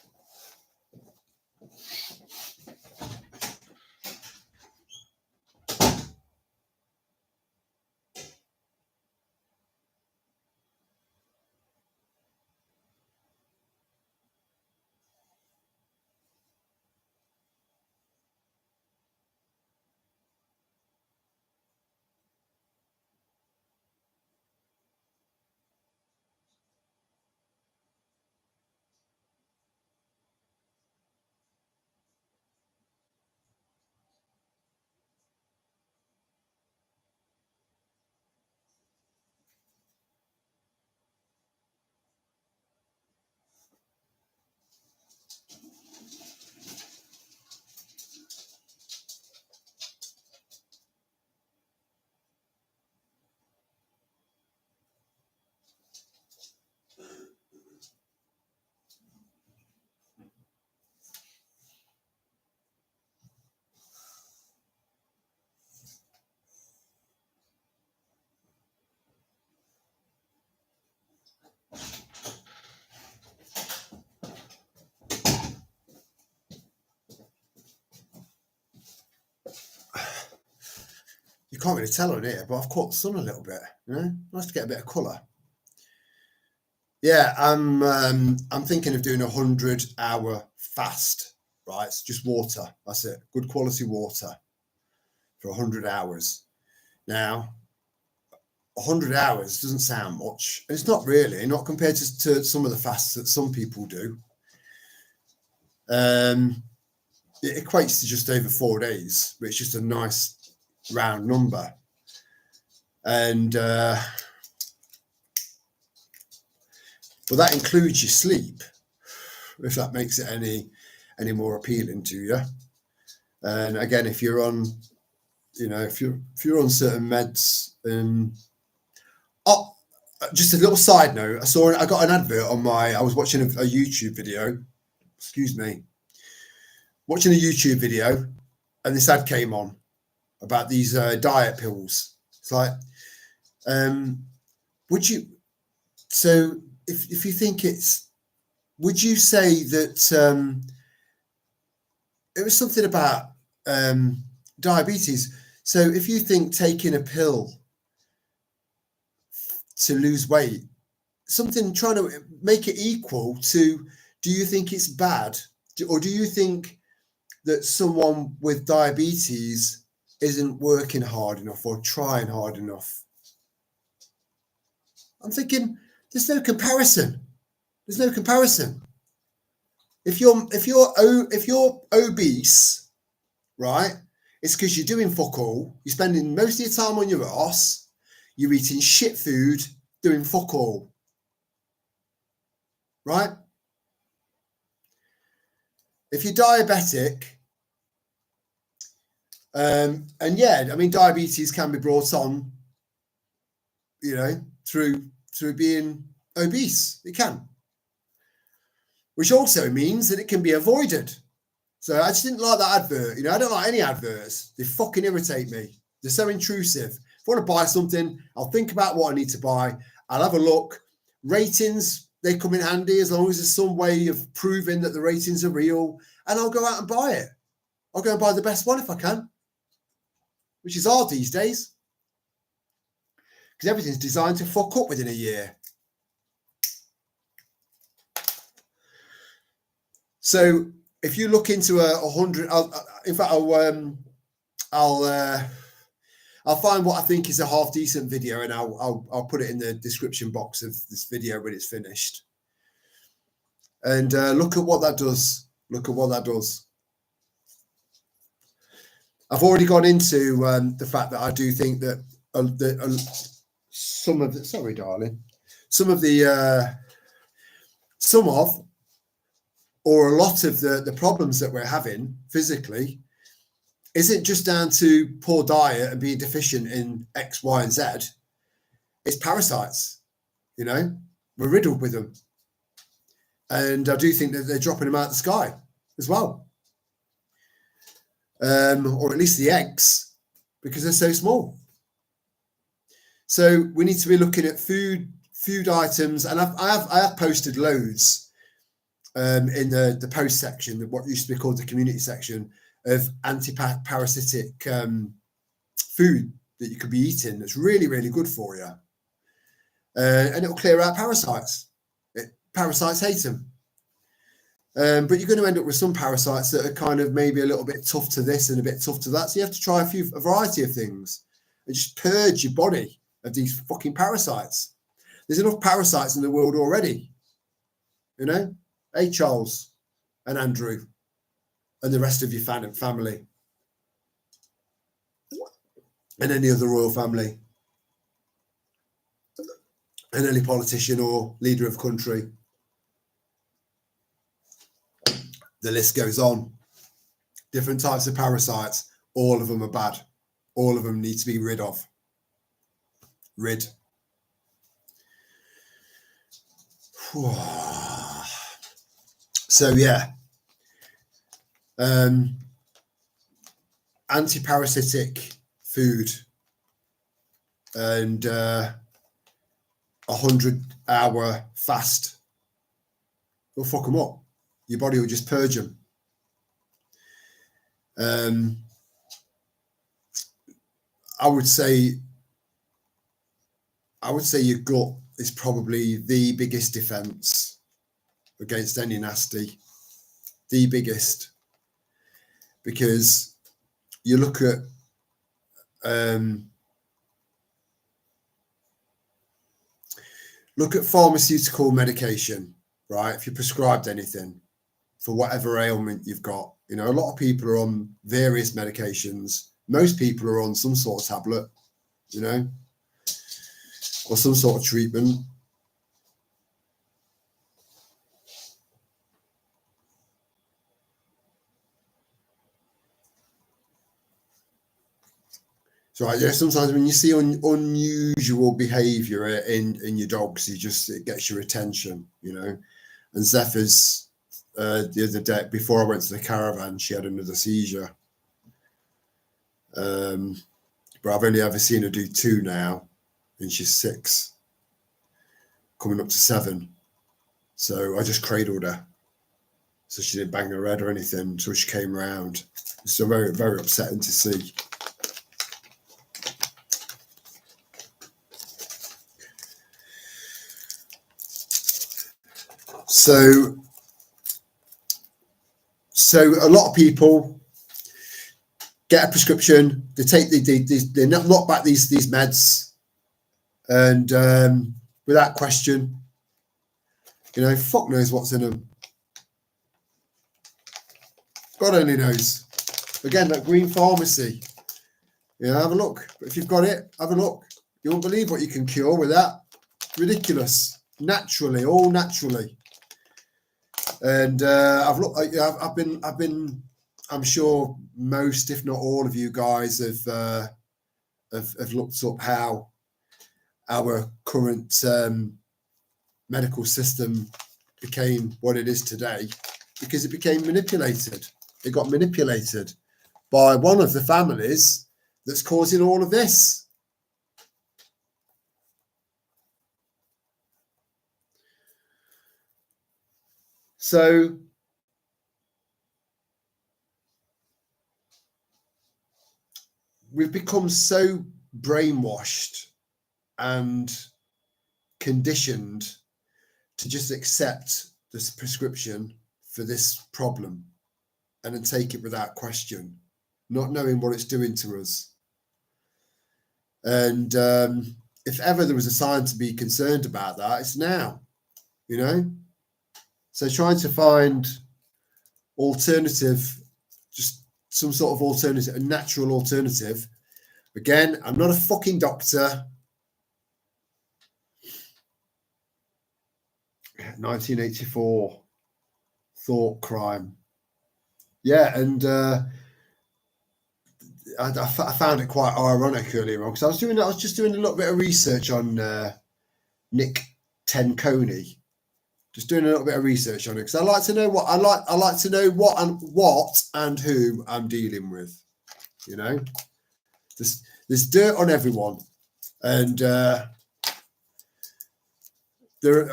[SPEAKER 1] You can't really tell on here, but I've caught the sun a little bit. You know, nice to get a bit of colour. Yeah, I'm thinking of doing 100-hour fast. Right, it's just water. That's it. Good quality water for 100 hours. Now, 100 hours doesn't sound much. It's not really, not compared to some of the fasts that some people do. It equates to just over 4 days, but it's just a nice round number. And but that includes your sleep, if that makes it any more appealing to you. And again, if you're on, you know, if you're on certain meds, just a little side note, I got an advert on I was watching a YouTube video, excuse me, watching a YouTube video, and this ad came on about these diet pills. It's like, if you think would you say that it was something about diabetes? So if you think taking a pill to lose weight, something trying to make it equal to, do you think it's bad? Or do you think that someone with diabetes isn't working hard enough or trying hard enough? I'm thinking there's no comparison. There's no comparison. If you're obese, right, it's because you're doing fuck all. You're spending most of your time on your ass. You're eating shit food, doing fuck all. Right? If you're diabetic, and yeah, I mean, diabetes can be brought on, you know, through being obese. It can. Which also means that it can be avoided. So I just didn't like that advert. You know, I don't like any adverts. They fucking irritate me. They're so intrusive. If I want to buy something, I'll think about what I need to buy. I'll have a look. Ratings, they come in handy as long as there's some way of proving that the ratings are real. And I'll go out and buy it. I'll go and buy the best one if I can, which is hard these days, because everything's designed to fuck up within a year. So if you look into 100, in fact, I'll find what I think is a half decent video, and I'll put it in the description box of this video when it's finished. And look at what that does. Look at what that does. I've already gone into the fact that I do think that some of or a lot of the problems that we're having physically isn't just down to poor diet and being deficient in X, Y, and Z. It's parasites. You know, we're riddled with them. And I do think that they're dropping them out of the sky as well. Or at least the eggs, because they're so small. So we need to be looking at food items, and I have posted loads in the post section, what used to be called the community section, of anti-parasitic food that you could be eating that's really, really good for you. And it'll clear out parasites. Parasites hate them. But you're going to end up with some parasites that are kind of maybe a little bit tough to this and a bit tough to that. So you have to try a variety of things and just purge your body of these fucking parasites. There's enough parasites in the world already. You know? Hey, Charles and Andrew and the rest of your family and any other royal family and any politician or leader of country. The list goes on. Different types of parasites. All of them are bad. All of them need to be rid of. Rid. So yeah. Anti-parasitic food and 100-hour fast will fuck them up. Your body will just purge them. I would say your gut is probably the biggest defense against any nasty, the biggest, because you look at pharmaceutical medication, right? If you're prescribed anything for whatever ailment you've got, you know, a lot of people are on various medications. Most people are on some sort of tablet, you know, or some sort of treatment. So yeah, sometimes when you see unusual behaviour in your dogs, it gets your attention, you know. And Zephyr's the other day, before I went to the caravan, she had another seizure. But I've only ever seen her do 2 now, and she's 6, coming up to 7. So I just cradled her, so she didn't bang her head or anything until she came round. It's so very, very upsetting to see. So a lot of people get a prescription, they take they knock back these meds, and without question, you know, fuck knows what's in them. God only knows. Again, that green pharmacy, you know, have a look. But if you've got it, have a look. You won't believe what you can cure with that. Ridiculous. Naturally, all naturally. And I've looked. I've been. I'm sure most, if not all, of you guys have looked up how our current medical system became what it is today, because it became manipulated. It got manipulated by one of the families that's causing all of this. So we've become so brainwashed and conditioned to just accept this prescription for this problem and then take it without question, not knowing what it's doing to us. And if ever there was a sign to be concerned about that, it's now, you know. So trying to find alternative, just some sort of alternative, a natural alternative. Again, I'm not a fucking doctor. 1984 thought crime. Yeah, and I found it quite ironic earlier on, because I was just doing a little bit of research on Nick Tenconi. Just doing a little bit of research on it, because I like to know what I like to know what and who I'm dealing with. You know, there's dirt on everyone, and there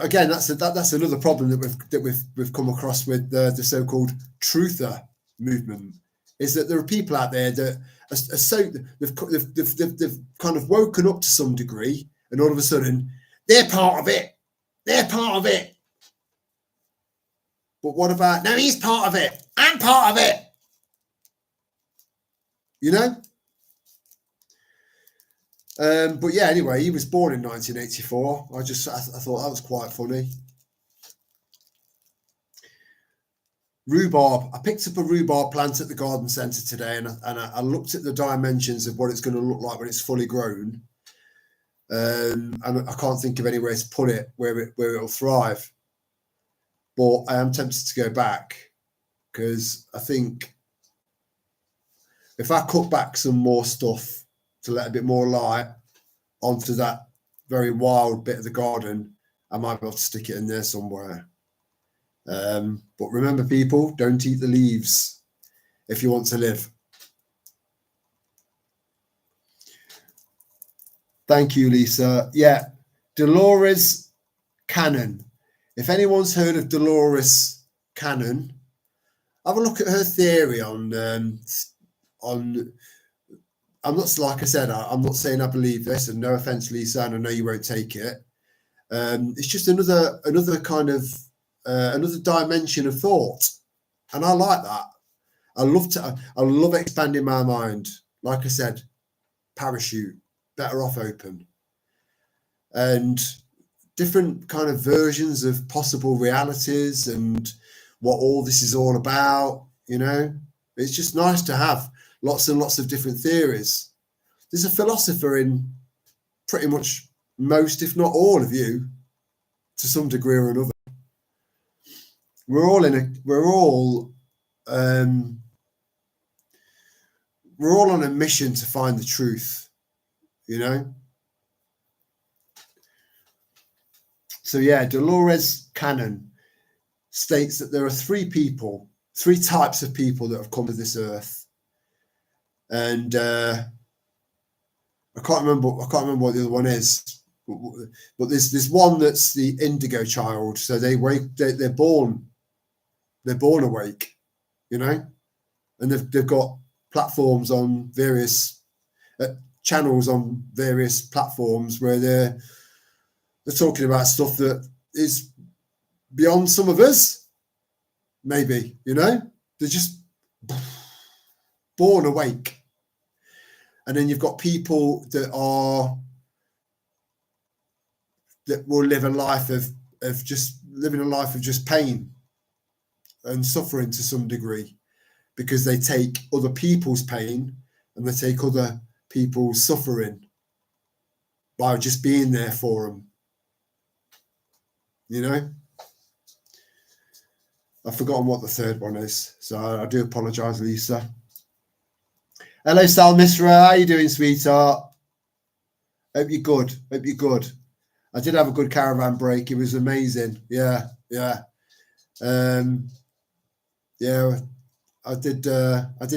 [SPEAKER 1] again. That's another problem that we've come across with the so-called truther movement. Is that there are people out there that are so they've kind of woken up to some degree, and all of a sudden they're part of it. They're part of it. But what about, no, he's part of it. I'm part of it. You know? But yeah, anyway, he was born in 1984. I thought that was quite funny. Rhubarb. I picked up a rhubarb plant at the garden centre today, and I looked at the dimensions of what it's going to look like when it's fully grown. And I can't think of anywhere to put it where it'll thrive. But I am tempted to go back, because I think if I cut back some more stuff to let a bit more light onto that very wild bit of the garden, I might be able to stick it in there somewhere. But remember, people, don't eat the leaves if you want to live. Thank you, Lisa. Yeah, Dolores Cannon. If anyone's heard of Dolores Cannon, have a look at her theory on. I'm not, like I said, I'm not saying I believe this, and no offense, Lisa, and I know you won't take it. It's just another kind of another dimension of thought, and I like that. I love expanding my mind. Like I said, parachute, better off open, and different kind of versions of possible realities and what all this is all about. You know, it's just nice to have lots and lots of different theories. There's a philosopher in pretty much most, if not all of you, to some degree or another. We're all on a mission to find the truth, you know. So yeah, Dolores Cannon states that there are three types of people that have come to this earth, and I can't remember what the other one is, but there's one that's the indigo child. So they're born awake, you know, and they've got platforms on various channels on various platforms where they're talking about stuff that is beyond some of us, maybe, you know. They're just born awake. And then you've got people that will live a life of just pain and suffering to some degree, because they take other people's pain and they take other people's suffering by just being there for them, you know. I've forgotten what the third one is, so I do apologise, Lisa. Hello, Sal Misra. How you doing, sweetheart? Hope you're good. I did have a good caravan break. It was amazing. Yeah. I did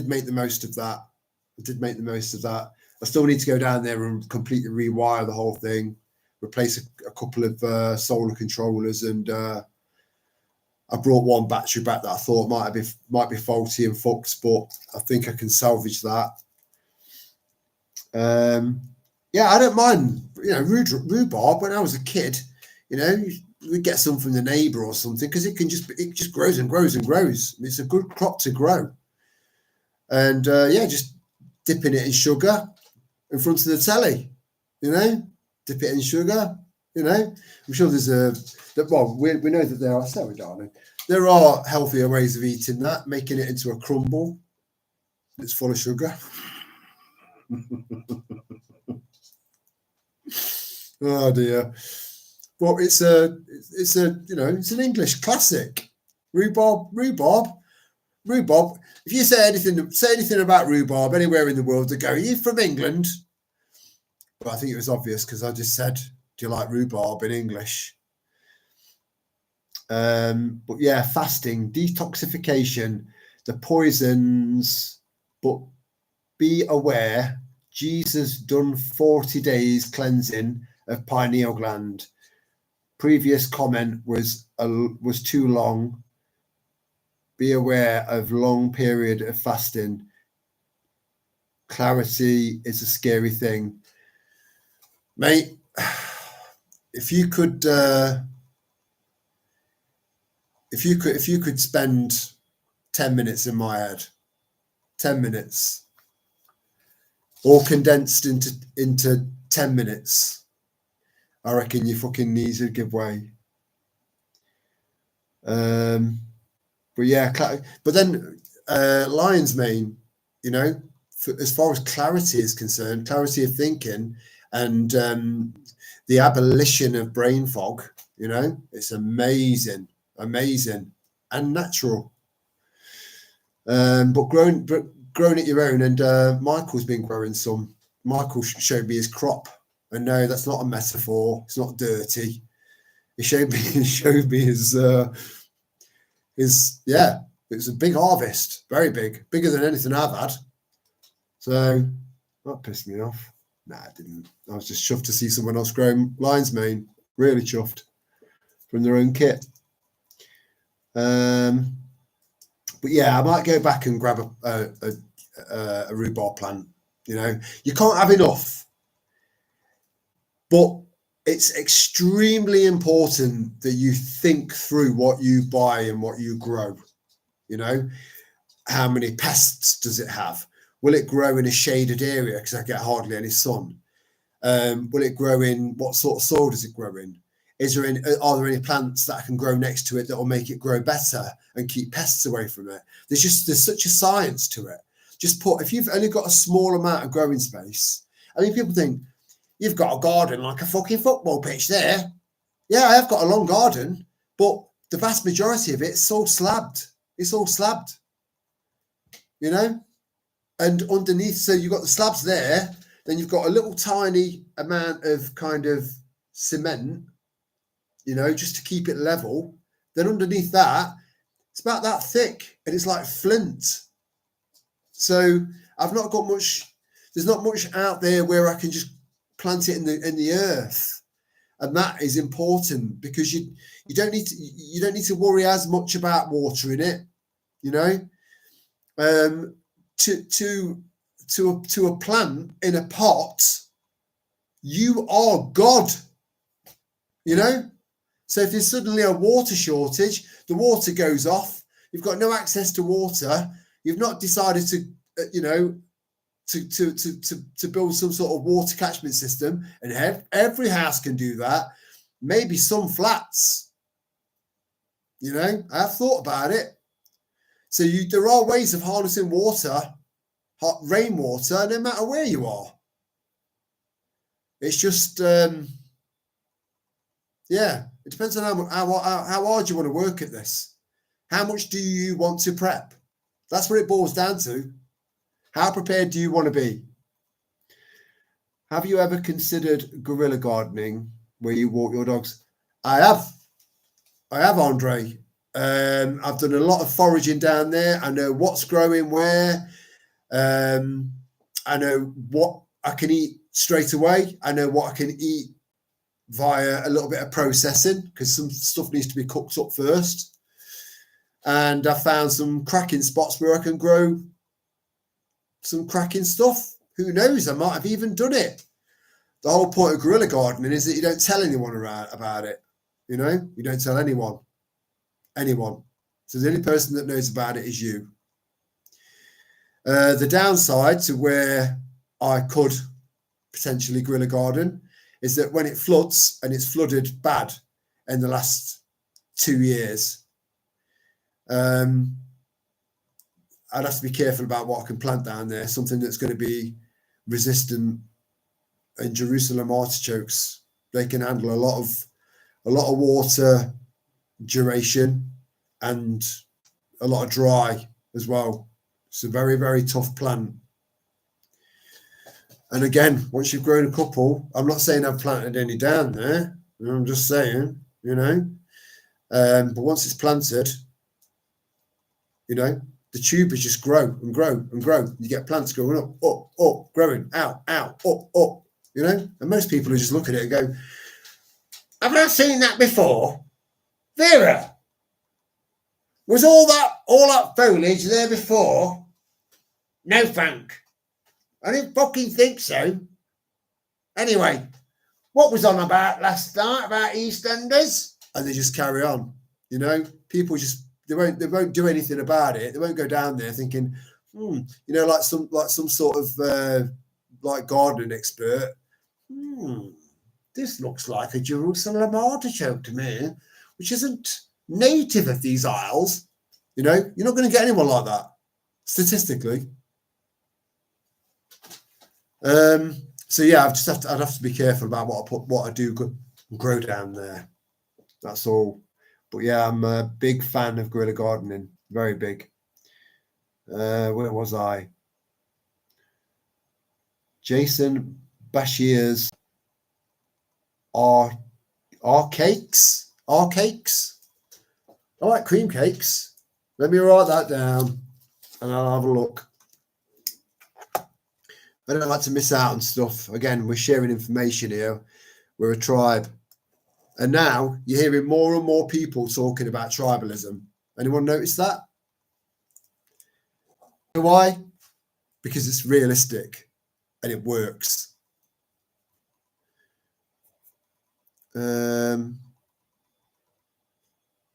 [SPEAKER 1] make the most of that. I still need to go down there and completely rewire the whole thing, replace a couple of solar controllers, and I brought one battery back that I thought might be faulty and fucked, but I think I can salvage that. I don't mind, you know, rhubarb. When I was a kid, you know, we'd get some from the neighbour or something, because it just grows and grows and grows. It's a good crop to grow. And just dipping it in sugar in front of the telly, you know, dip it in sugar, you know. I'm sure there's we know that there are, sorry, darling, there are healthier ways of eating that, making it into a crumble that's full of sugar. Oh dear. But it's an English classic. Rhubarb. If you say anything about rhubarb anywhere in the world, they go, "Are you from England?" But I think it was obvious, because I just said, "Do you like rhubarb?" in English. But yeah, fasting, detoxification, the poisons, but be aware, Jesus done 40 days cleansing of pineal gland. Previous comment was too long. Be aware of long period of fasting. Clarity is a scary thing, mate. If you could spend 10 minutes in my head, 10 minutes, all condensed into 10 minutes, I reckon your fucking knees would give way. But yeah, but then lion's mane, you know, as far as clarity is concerned, clarity of thinking, and the abolition of brain fog, you know, it's amazing and natural. But grown at your own, and Michael's been growing some. Michael showed me his crop, and no, that's not a metaphor. It's not dirty. He showed me his it was a big harvest, very big, bigger than anything I've had. So that pissed me off. Nah, it didn't. I was just chuffed to see someone else growing lion's mane. Really chuffed from their own kit. But yeah, I might go back and grab a rhubarb plant You know, you can't have enough. But it's extremely important that you think through what you buy and what you grow. You know, how many pests does it have? Will it grow in a shaded area because I get hardly any sun? Will it grow in, what sort of soil does it grow in? Are there any plants that I can grow next to it that will make it grow better and keep pests away from it? There's such a science to it. If you've only got a small amount of growing space, I mean, people think you've got a garden like a fucking football pitch there. Yeah, I have got a long garden, but the vast majority of it's all slabbed. It's all slabbed, you know? And underneath, so you've got the slabs there, then you've got a little tiny amount of kind of cement, you know, just to keep it level. Then underneath that, it's about that thick and it's like flint. So I've not got much, there's not much out there where I can just plant it in the earth. And that is important because you don't need to worry as much about watering it, you know. To a plant in a pot, you are God, you know. So if there's suddenly a water shortage, the water goes off, you've got no access to water, you've not decided to you know, to build some sort of water catchment system, and every house can do that, maybe some flats, you know. I have thought about it. So there are ways of harnessing water, rainwater, no matter where you are. It's just, yeah, it depends on how hard you want to work at this. How much do you want to prep? That's what it boils down to. How prepared do you want to be? Have you ever considered guerrilla gardening where you walk your dogs? I have, Andre. I've done a lot of foraging down there. I know what's growing where. I know what I can eat straight away. I know what I can eat via a little bit of processing because some stuff needs to be cooked up first. And I found some cracking spots where I can grow some cracking stuff. Who knows? I might have even done it. The whole point of guerrilla gardening is that you don't tell anyone about it. You know, you don't tell anyone. So the only person that knows about it is you. The downside to where I could potentially guerrilla garden is that when it floods, and it's flooded bad in the last 2 years, I'd have to be careful about what I can plant down there, something that's going to be resistant. And Jerusalem artichokes, they can handle a lot of water duration and a lot of dry as well. It's a very, very tough plant. And again, once you've grown a couple, I'm not saying I've planted any down there. I'm just saying, you know. But once it's planted, you know, the tubers just grow and grow and grow. You get plants growing up, growing, out, up. You know, and most people who just look at it and go, "Have I seen that before, Vera? Was all that foliage there before?" No, thank. I didn't fucking think so. Anyway, what was on about last night about EastEnders? And they just carry on. You know, people just they won't do anything about it. They won't go down there thinking, you know, like some sort of like gardening expert. This looks like a Jerusalem artichoke to me, which isn't native of these isles. You know, you're not going to get anyone like that statistically. So yeah, I'd have to be careful about what I do grow down there. That's all. But yeah, I'm a big fan of guerrilla gardening. Very big. Where was I? Jason Bashir's are cakes. I like cream cakes. Let me write that down and I'll have a look. I don't like to miss out on stuff. Again, we're sharing information here. We're a tribe. And now you're hearing more and more people talking about tribalism. Anyone notice that? Why? Because it's realistic. and it works.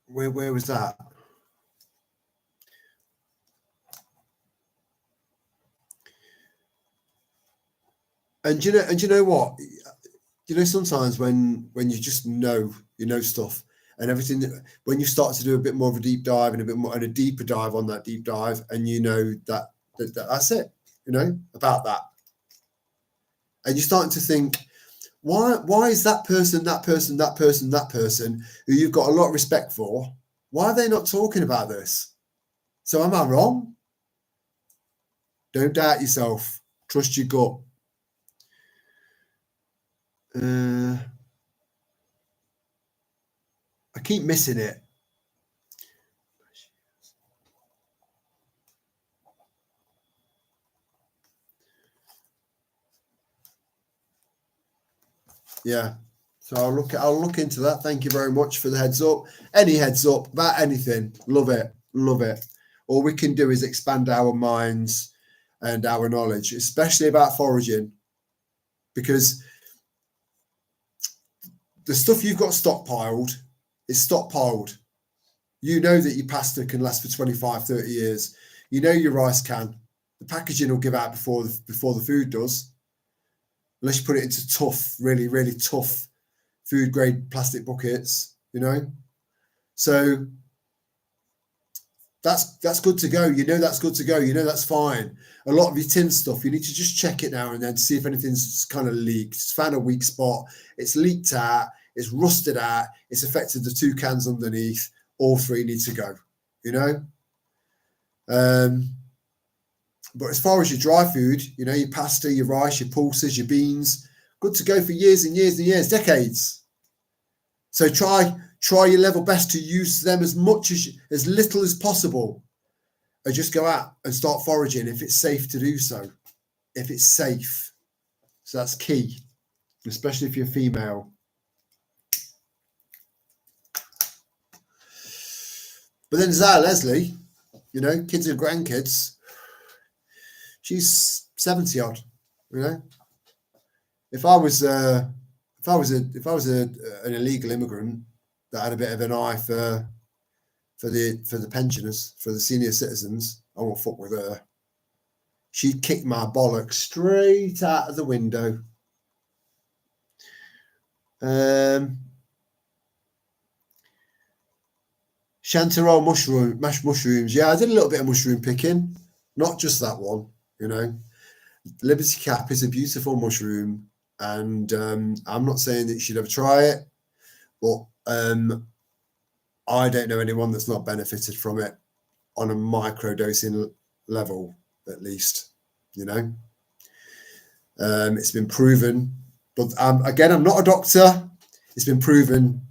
[SPEAKER 1] Where was that? And you know what? Sometimes when you just know stuff and everything, when you start to do a bit more of a deep dive and a deeper dive on that deep dive, and that's it, about that, and you're starting to think, why is that person who you've got a lot of respect for, why are they not talking about this? So am I wrong? Don't doubt yourself. Trust your gut. I keep missing it. Yeah. So I'll look into that. Thank you very much for the heads up. Any heads up about anything, love it. All we can do is expand our minds and our knowledge, especially about foraging, because the stuff you've got stockpiled is stockpiled. You know that your pasta can last for 25, 30 years. You know your rice can. The packaging will give out before the food does, unless you put it into tough, really, really tough food grade plastic buckets, So that's good to go. That's good to go. That's fine. A lot of your tin stuff, you need to just check it now and then to see if anything's kind of leaked. It's found a weak spot. It's leaked out. It's rusted out. It's affected the 2 cans underneath. All 3 need to go. But as far as your dry food, your pasta, your rice, your pulses, your beans, good to go for years and years and years, decades. So try your level best to use them as little as possible, and just go out and start foraging if it's safe to do so. If it's safe, so that's key, especially if you're female. But then Zara Leslie, kids and grandkids. She's 70 odd, If I was an illegal immigrant that had a bit of an eye for the pensioners, for the senior citizens, I won't fuck with her. She'd kick my bollocks straight out of the window. Chanterelle mashed mushrooms. Yeah, I did a little bit of mushroom picking, not just that one. Liberty Cap is a beautiful mushroom, and I'm not saying that you should ever try it, but I don't know anyone that's not benefited from it on a micro dosing level, at least. It's been proven, but again, I'm not a doctor. It's been proven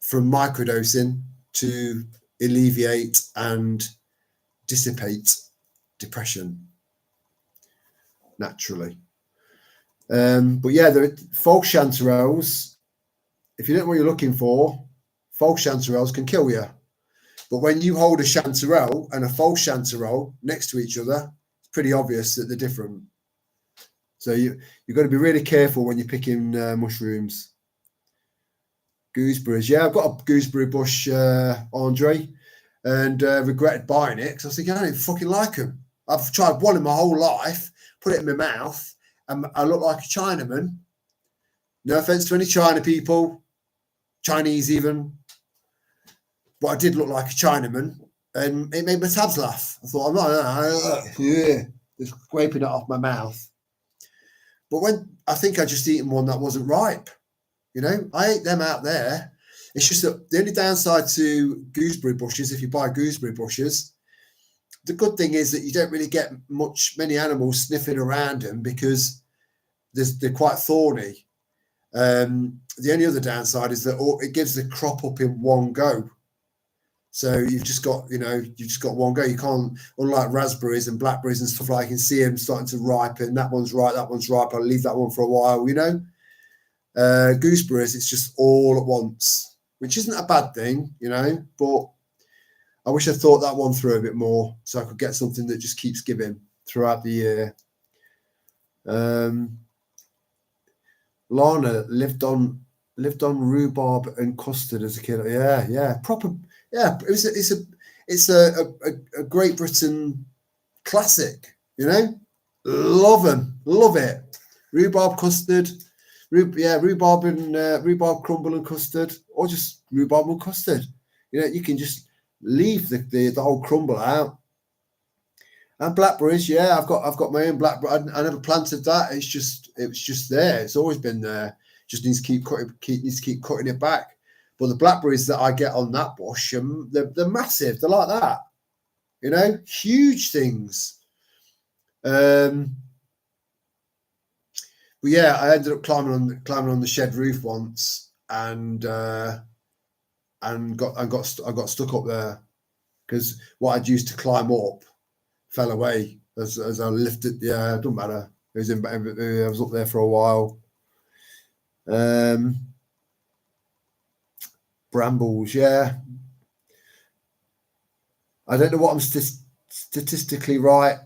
[SPEAKER 1] from microdosing to alleviate and dissipate depression naturally. But yeah, the false chanterelles, if you don't know what you're looking for, false chanterelles can kill you. But when you hold a chanterelle and a false chanterelle next to each other, it's pretty obvious that they're different. So you've got to be really careful when you're picking mushrooms. Gooseberries. Yeah, I've got a gooseberry bush, Andre, and regretted buying it because I was thinking, I don't fucking like them. I've tried one in my whole life, put it in my mouth, and I look like a Chinaman. No offense to any China people, Chinese even, but I did look like a Chinaman, and it made my tabs laugh. I thought, I'm not, just scraping it off my mouth. But when I think I just eaten one that wasn't ripe, I ate them out there. It's just that the only downside to gooseberry bushes, if you buy gooseberry bushes, the good thing is that you don't really get many animals sniffing around them because they're quite thorny. The only other downside is that it gives the crop up in one go. So you've just got one go. You can't, unlike raspberries and blackberries and stuff like, you can see them starting to ripen. That one's ripe. I'll leave that one for a while, Gooseberries, it's just all at once, which isn't a bad thing, but I wish I thought that one through a bit more so I could get something that just keeps giving throughout the year. Lana lived on rhubarb and custard as a kid. Yeah, proper. Yeah, it's a Great Britain classic. You know, love them, love it. Rhubarb custard, rhubarb and rhubarb crumble and custard, or just rhubarb and custard. You know, you can just leave the whole crumble out. And blackberries, yeah, I've got my own blackberry. I never planted that. It was just there. It's always been there. Just needs to keep cutting it back. But the blackberries that I get on that bush, they're massive. They're like that, you know, huge things. But yeah, I ended up climbing on the shed roof once, and got stuck up there because what I'd used to climb up fell away as I lifted. Yeah, it doesn't matter. I was up there for a while. Brambles, yeah. I don't know what I'm statistically right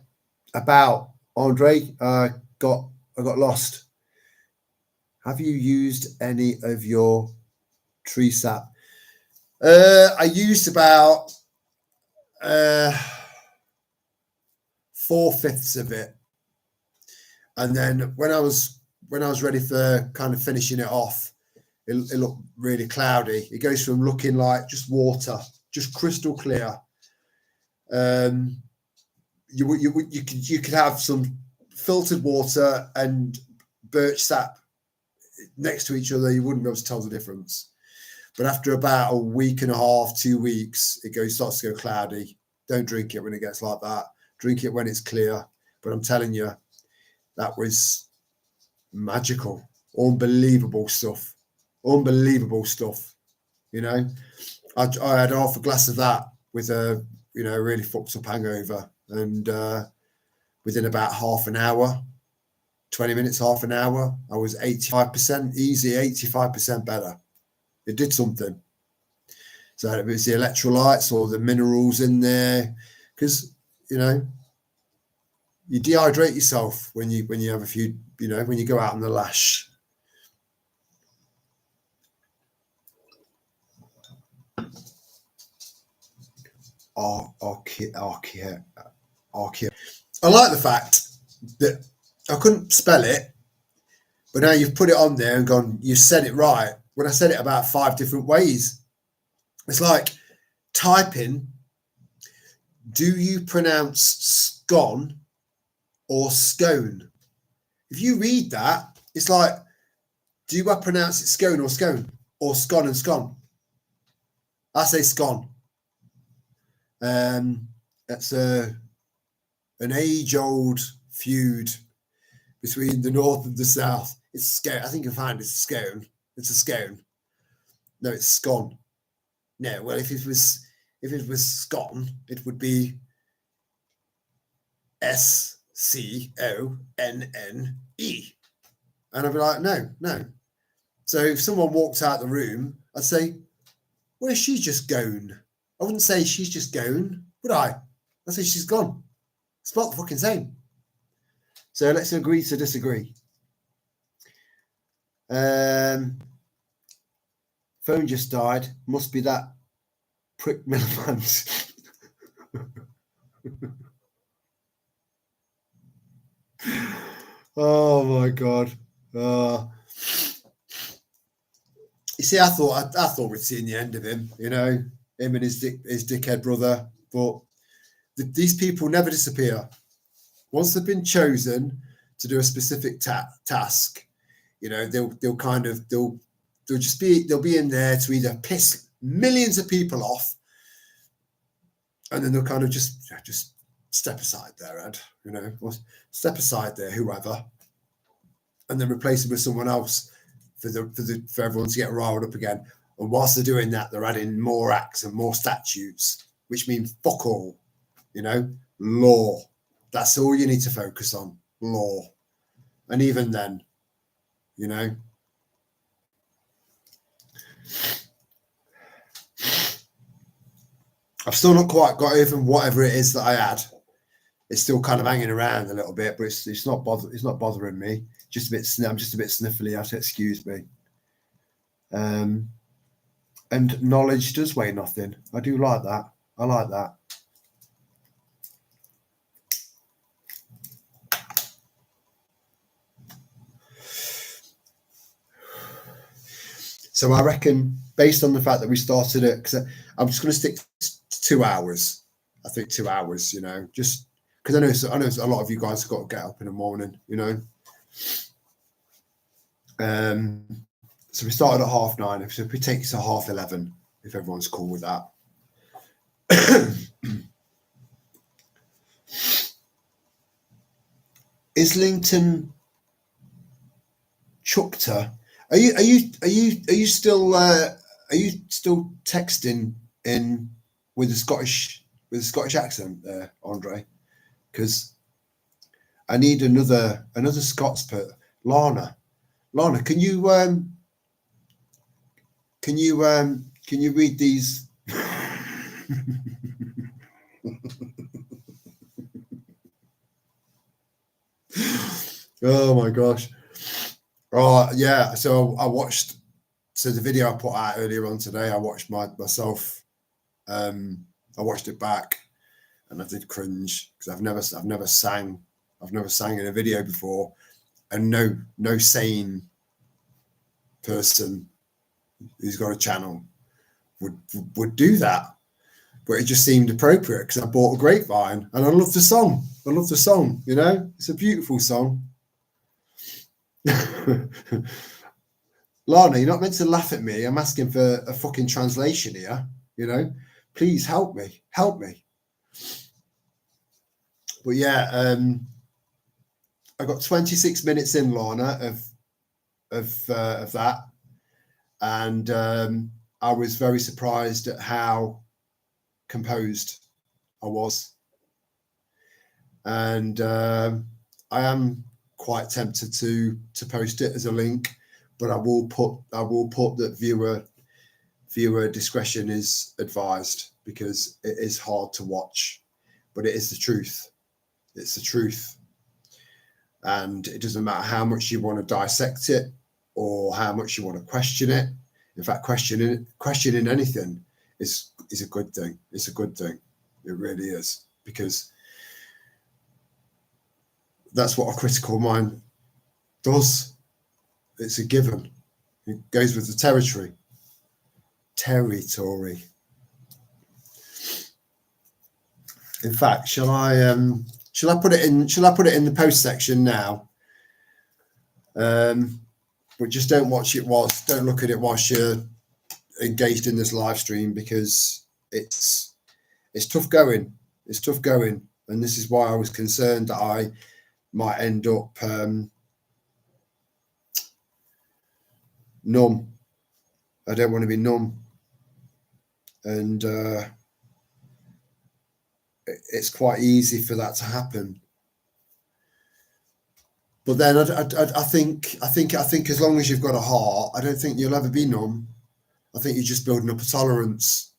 [SPEAKER 1] about, Andre. I got lost. Have you used any of your tree sap? I used about 4/5 of it, and then when I was ready for kind of finishing it off, it looked really cloudy. It goes from looking like just water, just crystal clear. You could have some filtered water and birch sap next to each other. You wouldn't be able to tell the difference. But after about a week and a half, 2 weeks, starts to go cloudy. Don't drink it when it gets like that. Drink it when it's clear. But I'm telling you, that was magical, unbelievable stuff. You know, I had half a glass of that with a really fucked up hangover, and within about half an hour, 20 minutes, half an hour, I was 85% easy, 85% better. It did something. So it was the electrolytes or the minerals in there, because you dehydrate yourself when you have a few, when you go out on the lash. I like the fact that I couldn't spell it, but now you've put it on there and gone, you said it right. When I said it about 5 different ways, it's like typing, do you pronounce scone or scone? If you read that, it's like, do I pronounce it scone or scone and scone? I say scone. That's an age-old feud between the North and the South. It's scone. I think you'll find it's scone. It's a scone. No, it's scone. No, well, if it was scone, it would be SCONNE, and I'd be like, no. So if someone walked out the room, I'd say, where's she just gone? I wouldn't say she's just gone, would I? I'd say she's gone. It's not the fucking same. So let's agree to disagree. Phone just died. Must be that prick Millimans. Oh my god. You see, I thought we'd seen the end of him, him and his dickhead brother. But these people never disappear. Once they've been chosen to do a specific task, they'll be in there to either piss millions of people off, and then they'll kind of just step aside there, Ed. Step aside there, whoever, and then replace them with someone else for everyone to get riled up again. And whilst they're doing that, they're adding more acts and more statutes, which means fuck all. Law. That's all you need to focus on. Law. And even then, I've still not quite got over whatever it is that I had. it's still kind of hanging around a little bit, but it's not bothering me. Just a bit. I'm just a bit sniffly. You have to excuse me. And knowledge does weigh nothing. I do like that. I like that. So I reckon, based on the fact that we started it, because I'm just going to stick to 2 hours. I think 2 hours, you know, just because I know a lot of you guys have got to get up in the morning, you know. So we started at 9:30. So if we take it to 11:30, if everyone's cool with that. Islington Chukta, are you still texting in with a Scottish accent there, Andre? Because I need another Scots per Lana, can you read these? Oh my gosh. Oh yeah. So I watched the video I put out earlier on today. I watched myself. I watched it back and I did cringe because I've never sang in a video before, and no sane person who's got a channel would do that. But it just seemed appropriate because I bought a grapevine and I love the song. You know, it's a beautiful song. Lana, you're not meant to laugh at me. I'm asking for a fucking translation here. You know, please help me. But yeah, I got 26 minutes in, Lana, of that, and I was very surprised at how composed I was, and I am quite tempted to post it as a link, but I will put that viewer discretion is advised because it is hard to watch, but it is the truth. It's the truth, and it doesn't matter how much you want to dissect it or how much you want to question it. In fact, questioning anything is a good thing. It's a good thing. It really is, because that's what a critical mind does. It's a given. It goes with the territory. In fact, shall I put it in the post section now? But just don't look at it whilst you're engaged in this live stream, because it's tough going. It's tough going, and this is why I was concerned that I might end up numb. I don't want to be numb, and it's quite easy for that to happen. But then I think as long as you've got a heart, I don't think you'll ever be numb. I think you're just building up a tolerance,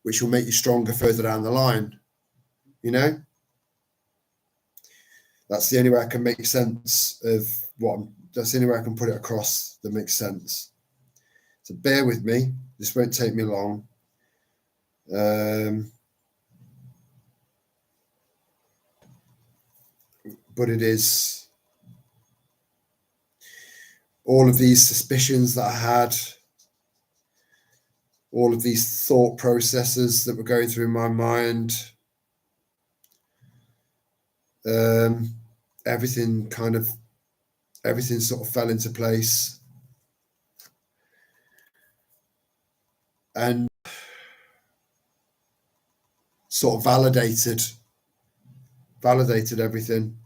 [SPEAKER 1] which will make you stronger further down the line. You know, that's the only way I can make sense of that's the only way I can put it across that makes sense. So bear with me. This won't take me long. But it is all of these suspicions that I had, all of these thought processes that were going through my mind, everything sort of fell into place, and sort of validated everything.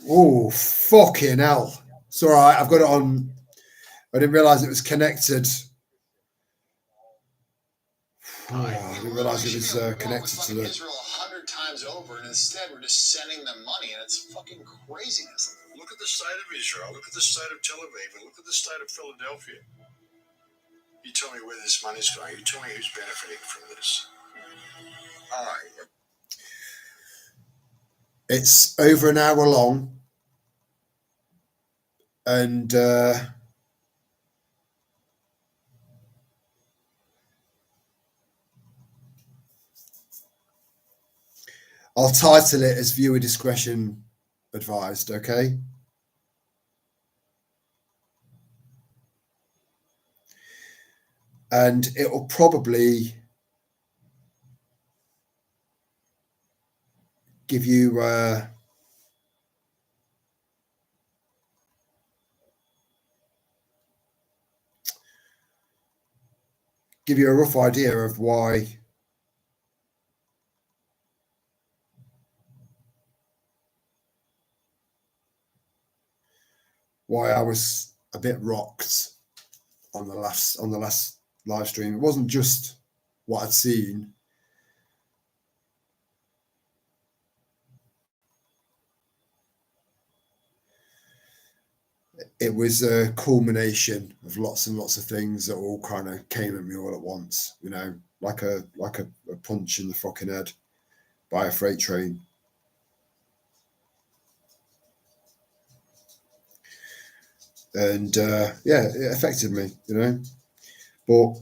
[SPEAKER 1] Oh, fucking hell. It's all right. I've got it on. I didn't realize it was connected. I didn't realize it was connected to the.
[SPEAKER 2] Israel 100 times over, and instead we're just sending them money, and it's fucking craziness. Look at the side of Israel. Look at the side of Tel Aviv, and look at the side of Philadelphia. You tell me where this money's going. You tell me who's benefiting from this. All right.
[SPEAKER 1] It's over an hour long, and I'll title it as viewer discretion advised, okay? And it'll probably give you a rough idea of why I was a bit rocked on the last live stream. It wasn't just what I'd seen. It was a culmination of lots and lots of things that all kind of came at me all at once, you know, like a punch in the fucking head by a freight train. And yeah, it affected me, you know. But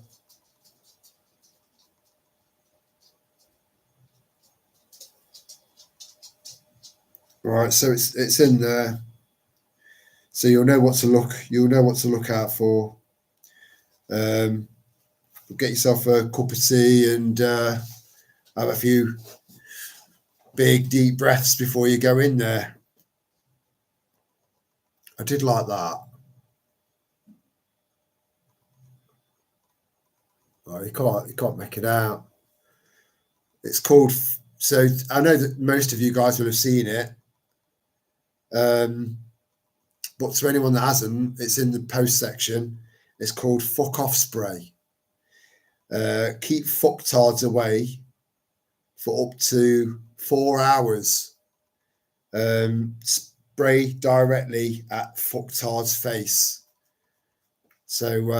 [SPEAKER 1] right, so it's in there, so you'll know what to look out for. Get yourself a cup of tea and have a few big deep breaths before you go in there. I did like that. Oh, you can't make it out. It's called. So I know that most of you guys will have seen it. But to anyone that hasn't, it's in the post section. It's called Fuck Off Spray. Keep fucktards away for up to 4 hours. Spray directly at fucktard's face. So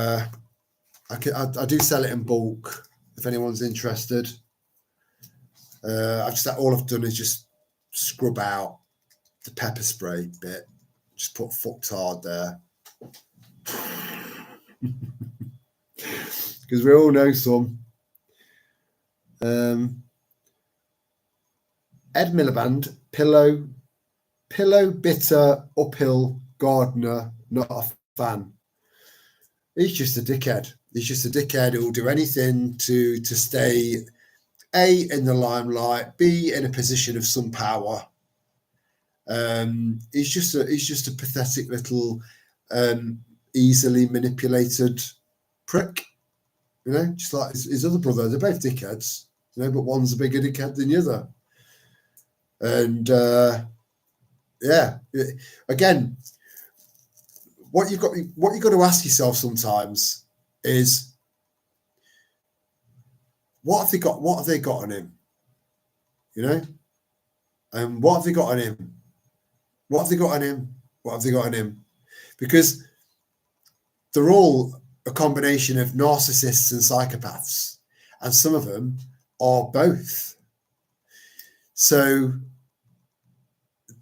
[SPEAKER 1] I do sell it in bulk if anyone's interested. All I've done is just scrub out the pepper spray bit. Just put fucktard there. Because we all know some. Ed Miliband, pillow bitter, uphill, gardener, not a fan. He's just a dickhead. He's just a dickhead who will do anything to stay A, in the limelight, B, in a position of some power. He's just a pathetic little easily manipulated prick, you know, just like his other brother. They're both dickheads, you know, but one's a bigger dickhead than the other. And yeah, again, what you've got to ask yourself sometimes is, what have they got on him, you know? And what have they got on him? What have they got on him? Because they're all a combination of narcissists and psychopaths, and some of them are both. So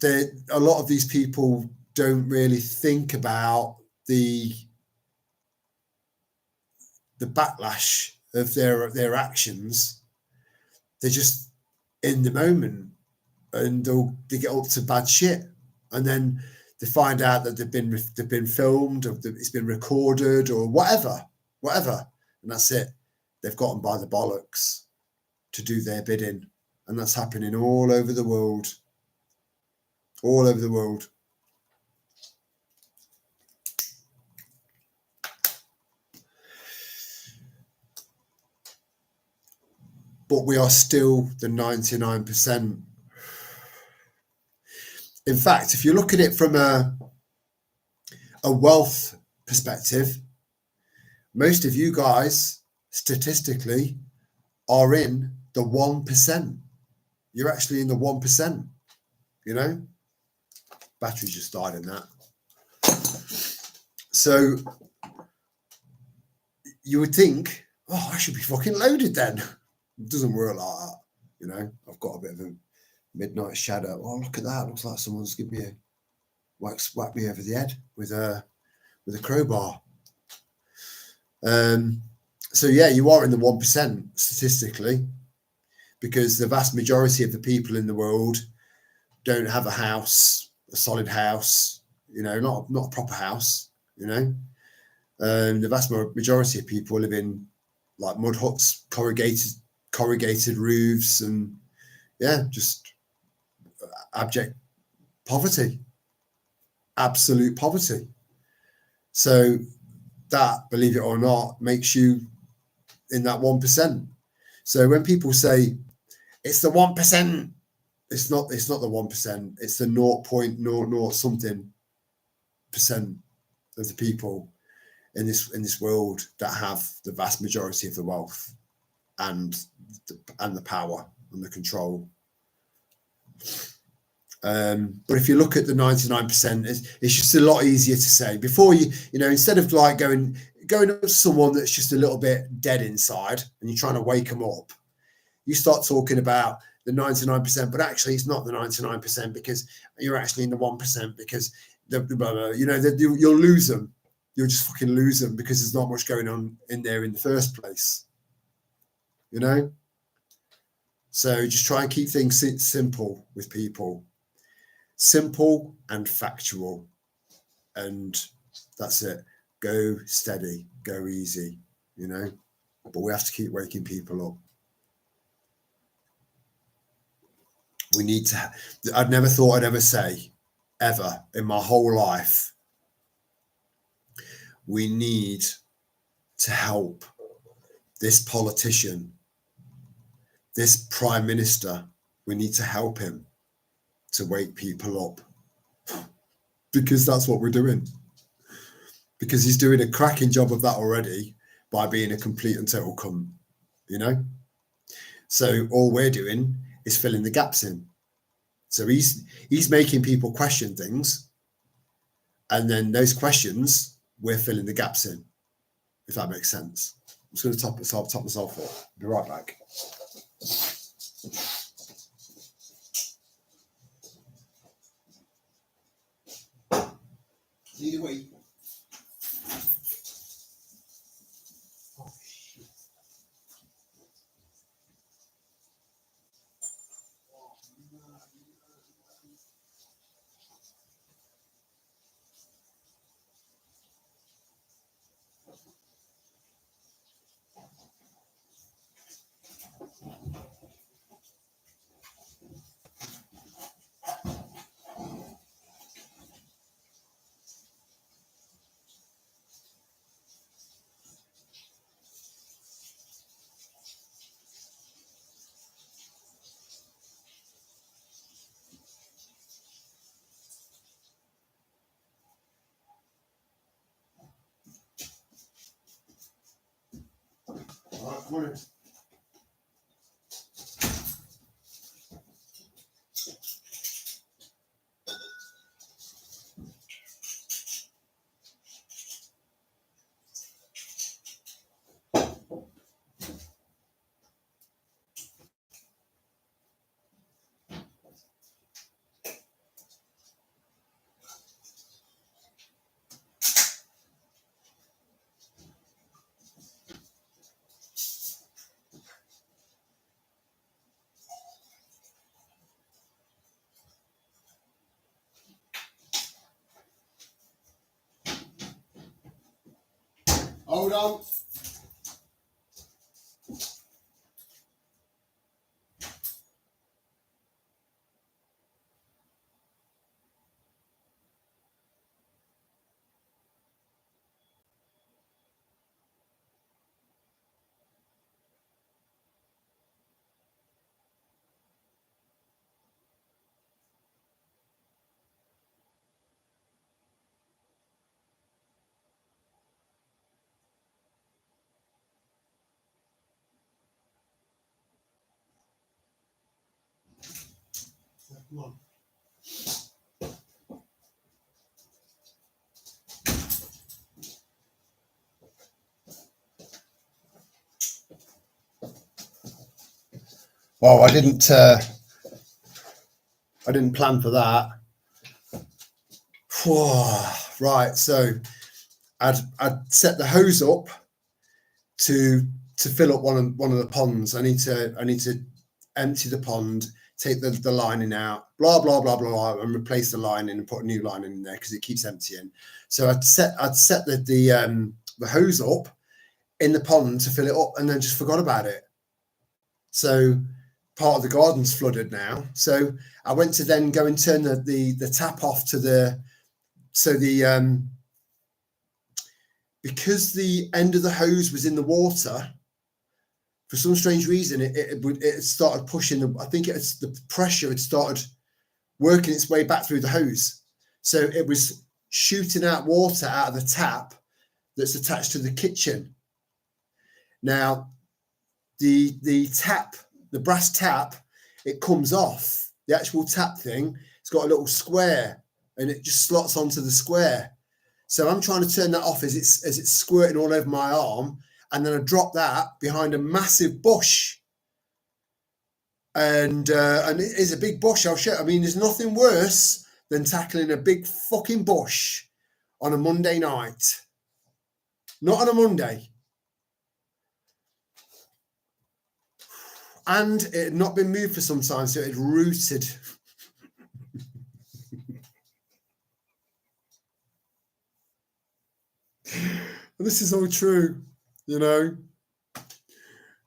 [SPEAKER 1] a lot of these people don't really think about the backlash of their actions. They're just in the moment, and they get up to bad shit, and then they find out that they've been filmed, or it's been recorded, or whatever, and that's it. They've gotten by the bollocks to do their bidding, and that's happening all over the world. All over the world. But we are still the 99%. In fact, if you look at it from a wealth perspective, most of you guys statistically are in the 1%. You're actually in the 1%, you know? Battery just died in that. So you would think, oh, I should be fucking loaded then. It doesn't work like that, you know? I've got a bit of a Midnight shadow. Oh, look at that! Looks like someone's give me a whack me over the head with a crowbar. So yeah, you are in the 1% statistically, because the vast majority of the people in the world don't have a house, a solid house, not a proper house, the vast majority of people live in like mud huts, corrugated roofs, and just abject poverty, absolute poverty. So that, believe it or not, makes you in that 1%. So when people say it's the 1%, it's not the 1%. It's the 0.00 something percent of the people in this world that have the vast majority of the wealth and the power and the control. But if you look at the 99%, it's just a lot easier to say. Before instead of like going up to someone that's just a little bit dead inside and you're trying to wake them up, you start talking about the 99%, but actually it's not the 99% because you're actually in the 1% because you'll lose them. You'll just fucking lose them because there's not much going on in there in the first place. So just try and keep things simple with people. Simple and factual. And that's it. Go steady, go easy, But we have to keep waking people up. We need to. I'd never thought I'd ever say, ever in my whole life, we need to help this politician, this prime minister. We need to help him to wake people up, because that's what we're doing. Because he's doing a cracking job of that already by being a complete and total cunt, So all we're doing is filling the gaps in. So he's making people question things, and then those questions we're filling the gaps in, if that makes sense. I'm just going to top myself up. Be right back. Either way. All right, come on in. Hold on. Come on. Well, I didn't I didn't plan for that. Right, so I'd set the hose up to fill up one of the ponds. I need to empty the pond, take the lining out, blah blah blah blah, and replace the lining and put a new lining in there because it keeps emptying. So I'd set the hose up in the pond to fill it up, and then just forgot about it. So part of the garden's flooded now. So I went to then go and turn the tap off to because the end of the hose was in the water. For some strange reason, it started pushing. I think it's the pressure had started working its way back through the hose. So it was shooting out water out of the tap that's attached to the kitchen. Now, the tap, the brass tap, it comes off. The actual tap thing, it's got a little square, and it just slots onto the square. So I'm trying to turn that off as it's squirting all over my arm, and then I drop that behind a massive bush. And it is a big bush. I'll show. I mean, there's nothing worse than tackling a big fucking bush on a Monday night. Not on a Monday. And it had not been moved for some time, so it had rooted. This is all true, you know.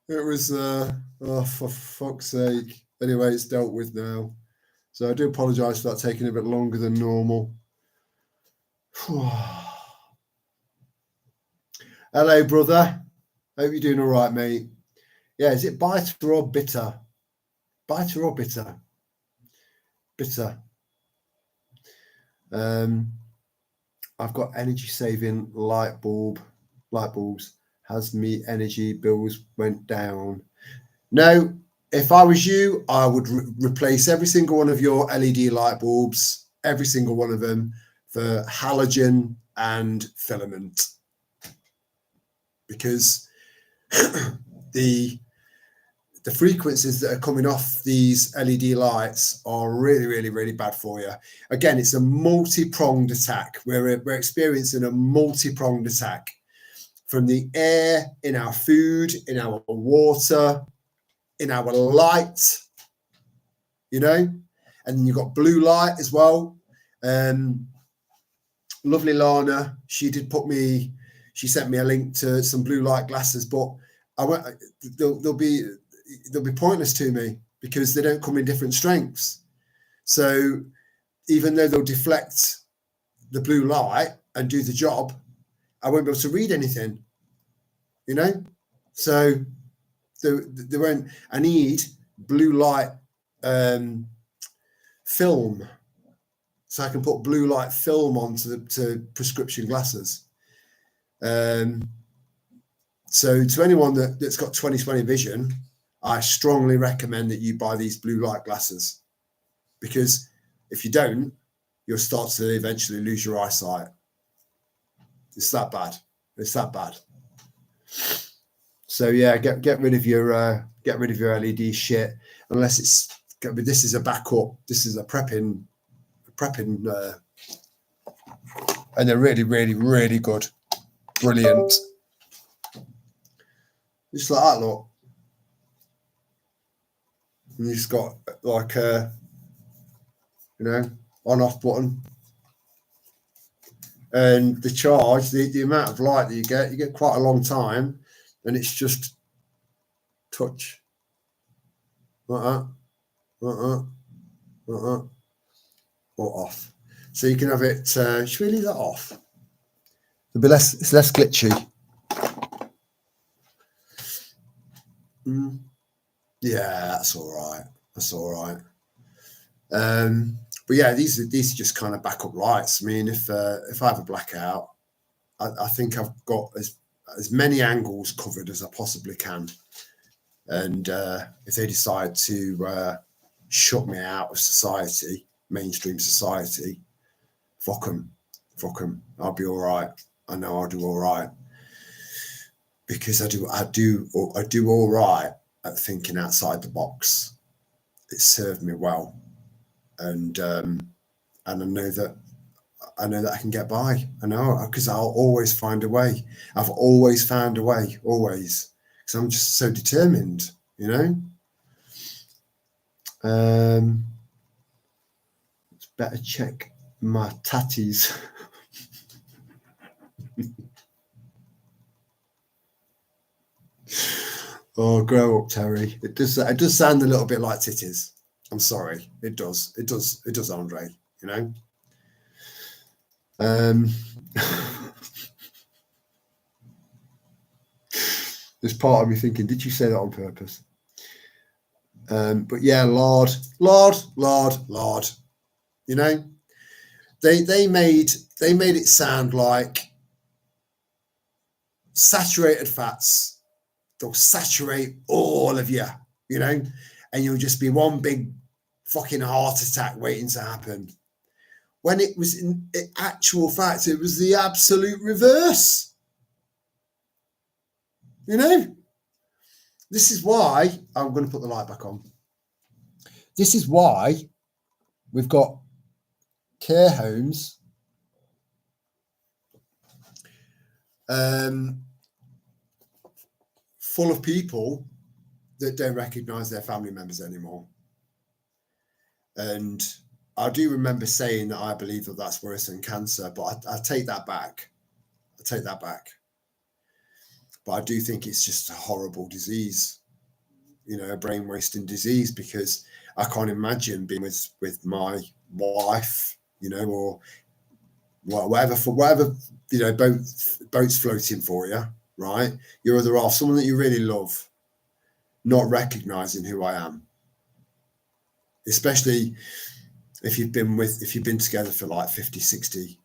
[SPEAKER 1] It was, oh, for fuck's sake. Anyway, it's dealt with now. So I do apologise for that taking a bit longer than normal. Hello, brother. Hope you're doing all right, mate. Yeah, is it bitter or bitter? Bitter or bitter? Bitter. I've got energy saving light bulbs. Has me energy bills went down? No, if I was you, I would replace every single one of your LED light bulbs, every single one of them, for halogen and filament, because the frequencies that are coming off these LED lights are really, really, really bad for you. Again, it's a multi-pronged attack. We're experiencing a multi-pronged attack from the air, in our food, in our water, in our light, you know, and then you've got blue light as well. Lovely Lana, she sent me a link to some blue light glasses, but they'll be pointless to me because they don't come in different strengths. So even though they'll deflect the blue light and do the job, I won't be able to read anything, you know. So they won't. I need blue light film, so I can put blue light film onto prescription glasses. So to anyone that's got 20/20 vision, I strongly recommend that you buy these blue light glasses, because if you don't, you'll start to eventually lose your eyesight. It's that bad. It's that bad. So yeah, get rid of your LED shit, unless it's. This is a backup. This is a prepping, and they're really, really, really good, brilliant. Just like that, look. And you've just got like a, on-off button. And the charge, the amount of light that you get quite a long time, and it's just touch. Like that. Or off. So you can have it, should we leave that off? It's less glitchy. Yeah, that's all right. That's all right. But yeah, these are just kind of backup lights. I mean, if I have a blackout, I think I've got as many angles covered as I possibly can. And if they decide to shut me out of society, mainstream society, fuck them. I'll be all right. I know I'll do all right, because I do all right at thinking outside the box. It served me well. and I know that I can get by. I know, because I'll always find a way. I've always found a way, always, because I'm just so determined, you know. It's better check my tatties. Oh, grow up, Terry. It does sound a little bit like titties. I'm sorry. It does, Andre, you know. There's part of me thinking, did you say that on purpose? But yeah, Lord. You know, they made it sound like saturated fats. They'll saturate all of you, you know, and you'll just be one big fucking heart attack waiting to happen. When it was in actual fact, it was the absolute reverse. You know, this is why I'm going to put the light back on. This is why we've got care homes full of people that don't recognise their family members anymore. And I do remember saying that I believe that that's worse than cancer, but I take that back. But I do think it's just a horrible disease, you know, a brain wasting disease, because I can't imagine being with my wife, you know, or whatever, you know, boats floating for you, right? Your other half, someone that you really love, not recognizing who I am, especially if you've been together for like 50, 60,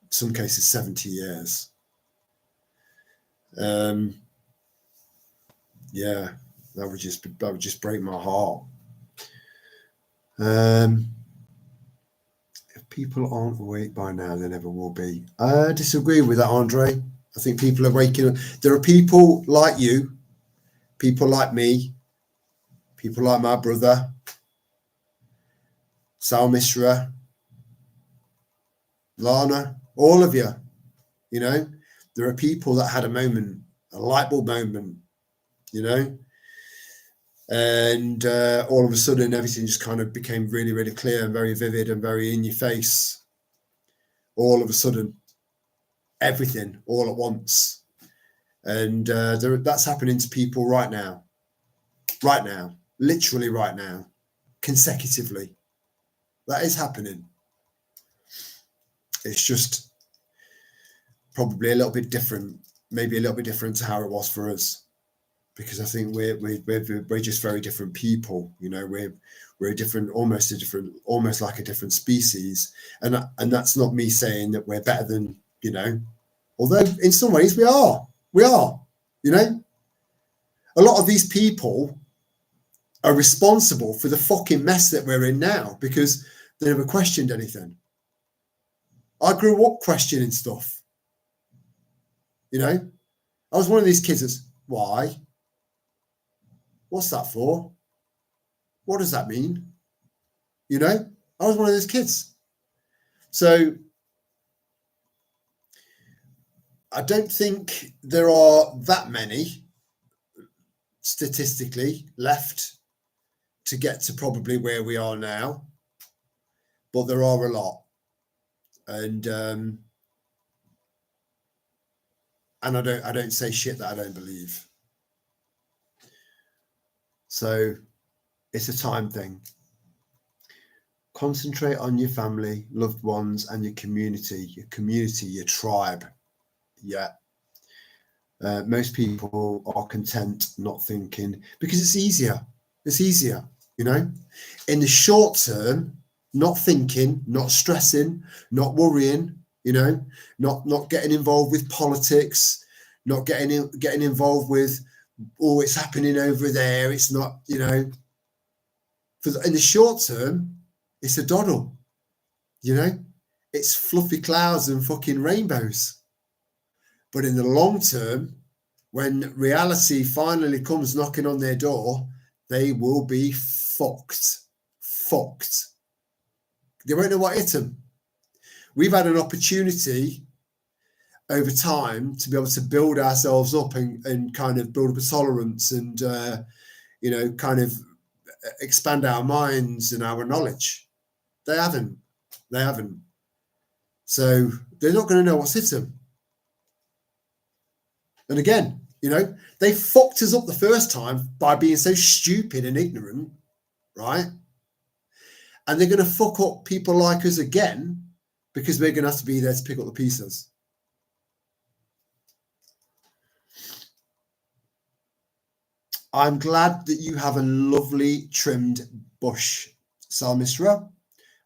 [SPEAKER 1] some cases 70 years. Yeah, that would just break my heart. If people aren't awake by now, they never will be. I disagree with that, Andre. I think people are waking up. There are people like you, people like me, people like my brother, Sal Mishra, Lana, all of you. You know, there are people that had a moment, a light bulb moment, you know, and all of a sudden everything just kind of became really, really clear and very vivid and very in your face. All of a sudden, everything all at once. And that's happening to people right now, literally right now, consecutively. That is happening. It's just probably a little bit different, maybe a little bit different to how it was for us, because I think we're just very different people. You know, we're a different, almost like a different species, and that's not me saying that we're better than, you know, although in some ways we are. You know, a lot of these people are responsible for the fucking mess that we're in now because they never questioned anything. I grew up questioning stuff. You know, I was one of these kids that's, why? What's that for? What does that mean? You know, I was one of those kids. So I don't think there are that many statistically left to get to probably where we are now, but there are a lot. And I don't say shit that I don't believe. So it's a time thing. Concentrate on your family, loved ones, and your community, your tribe. Yeah. Most people are content not thinking because it's easier. You know, in the short term, not thinking, not stressing, not worrying, you know, not getting involved with politics, not getting involved with, oh, it's happening over there. It's not, you know, in the short term, it's a doddle, you know, it's fluffy clouds and fucking rainbows. But in the long term, when reality finally comes knocking on their door, they will be fucked. They won't know what hit them. We've had an opportunity over time to be able to build ourselves up and kind of build up a tolerance and, you know, kind of expand our minds and our knowledge. They haven't. So they're not going to know what's hit them. And again, you know, they fucked us up the first time by being so stupid and ignorant, right? And they're going to fuck up people like us again because we're going to have to be there to pick up the pieces. I'm glad that you have a lovely trimmed bush, Salmisra.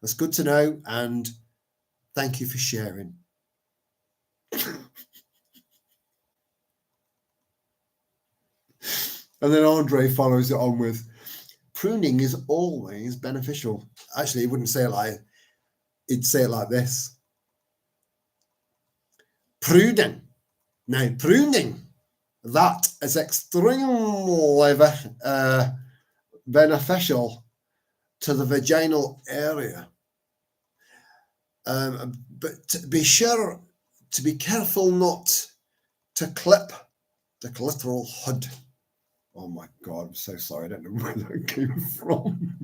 [SPEAKER 1] That's good to know, and thank you for sharing. And then Andre follows it on with, pruning is always beneficial. Actually, he wouldn't say it like, he'd say it like this. Pruning. Now, pruning, that is extremely beneficial to the vaginal area. But be sure to be careful not to clip the clitoral hood. Oh my God, I'm so sorry. I don't know where that came from.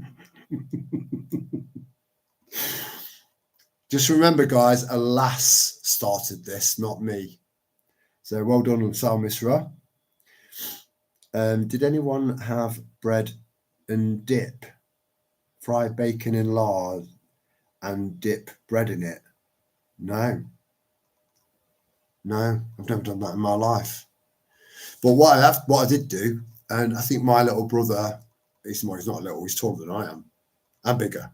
[SPEAKER 1] Just remember, guys, a lass started this, not me. So well done on Salmisra. Did anyone have bread and dip? Fry bacon in lard and dip bread in it? No, I've never done that in my life. But what I did do, and I think my little brother, he's not little, he's taller than I am. I'm bigger.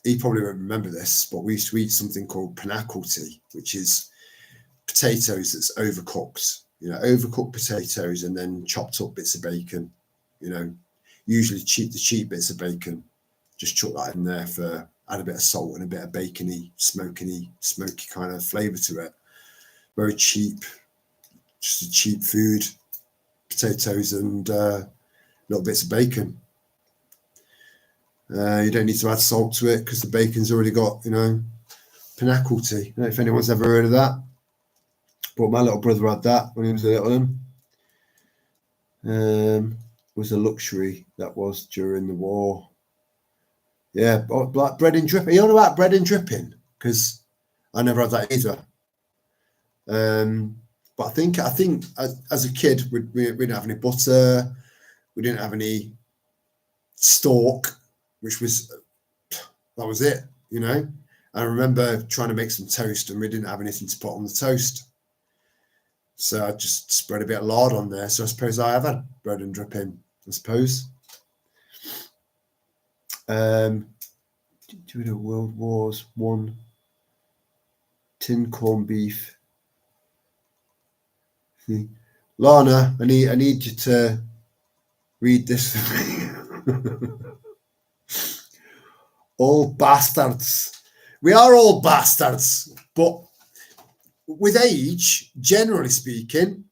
[SPEAKER 1] He probably won't remember this, but we used to eat something called panaculti, which is potatoes that's overcooked. You know, overcooked potatoes and then chopped up bits of bacon. You know, usually the cheap bits of bacon. Just chuck that in there add a bit of salt and a bit of bacony, smoky kind of flavour to it. Very cheap, just a cheap food. Potatoes and little bits of bacon. You don't need to add salt to it because the bacon's already got, you know, panaculti. I don't know if anyone's ever heard of that. But my little brother had that when he was a little one. It was a luxury that was during the war. Yeah, like bread and dripping. You know about bread and dripping? Because I never had that either. But I think as a kid, we didn't have any butter. We didn't have any stork, which was, that was it, you know. I remember trying to make some toast and we didn't have anything to put on the toast. So I just spread a bit of lard on there. So I suppose I have had bread and dripping, I suppose. During the World Wars, one tin corned beef. Lana, I need you to read this for me. All bastards. We are all bastards, but with age, generally speaking,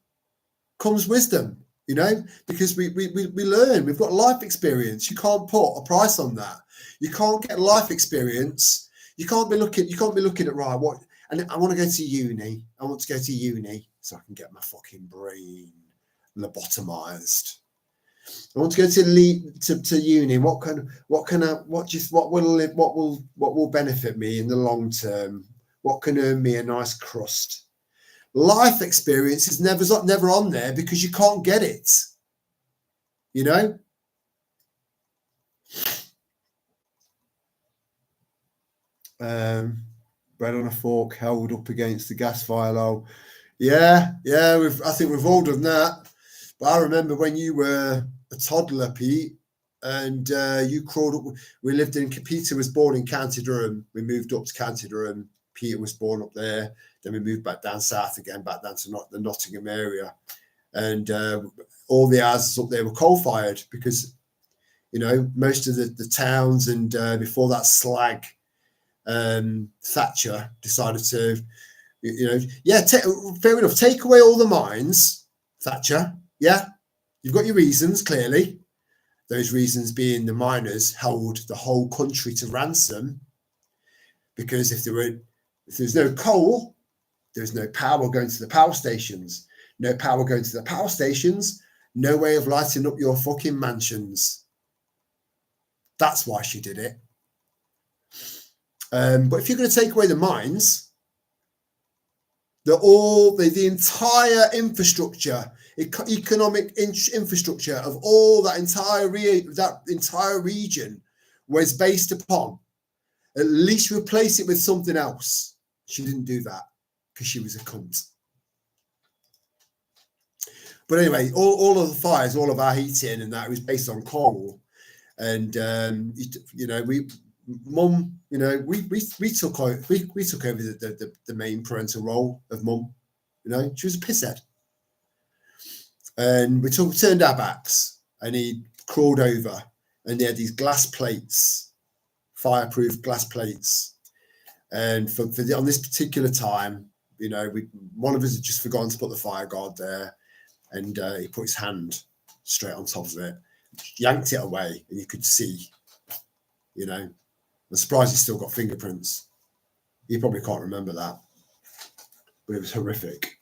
[SPEAKER 1] comes wisdom, you know, because we learn. We've got life experience. You can't put a price on that. You can't get life experience. You can't be looking at, right, what, and I want to go to uni. I want to go to uni so I can get my fucking brain lobotomized. I want to go to uni. What will benefit me in the long term? What can earn me a nice crust? Life experience is never on there because you can't get it. You know? Bread on a fork held up against the gas fire. Yeah, I think we've all done that. But I remember when you were a toddler, Pete, and you crawled up. We lived in, Peter was born in County Durham. We moved up to County Durham. Peter was born up there. Then we moved back down south again, back down to the Nottingham area. And all the houses up there were coal-fired because, you know, most of the towns and before that slag, Thatcher decided to, you know, fair enough, take away all the mines, Thatcher. Yeah, you've got your reasons, clearly. Those reasons being the miners held the whole country to ransom, because if there's no coal, there's no power going to the power stations. No power going to the power stations, no way of lighting up your fucking mansions. That's why she did it. But if you're going to take away the mines, the entire infrastructure, economic infrastructure of all that entire region was based upon, at least replace it with something else. She didn't do that because she was a cunt. But anyway, all of the fires, all of our heating and that was based on coal. And Mum, we took over the main parental role of Mum. She was a pisshead. And we turned our backs, and he crawled over, and they had these glass plates, fireproof glass plates. And on this particular time, one of us had just forgotten to put the fire guard there. And he put his hand straight on top of it, yanked it away, and you could see, I'm surprised he's still got fingerprints. He probably can't remember that, but it was horrific.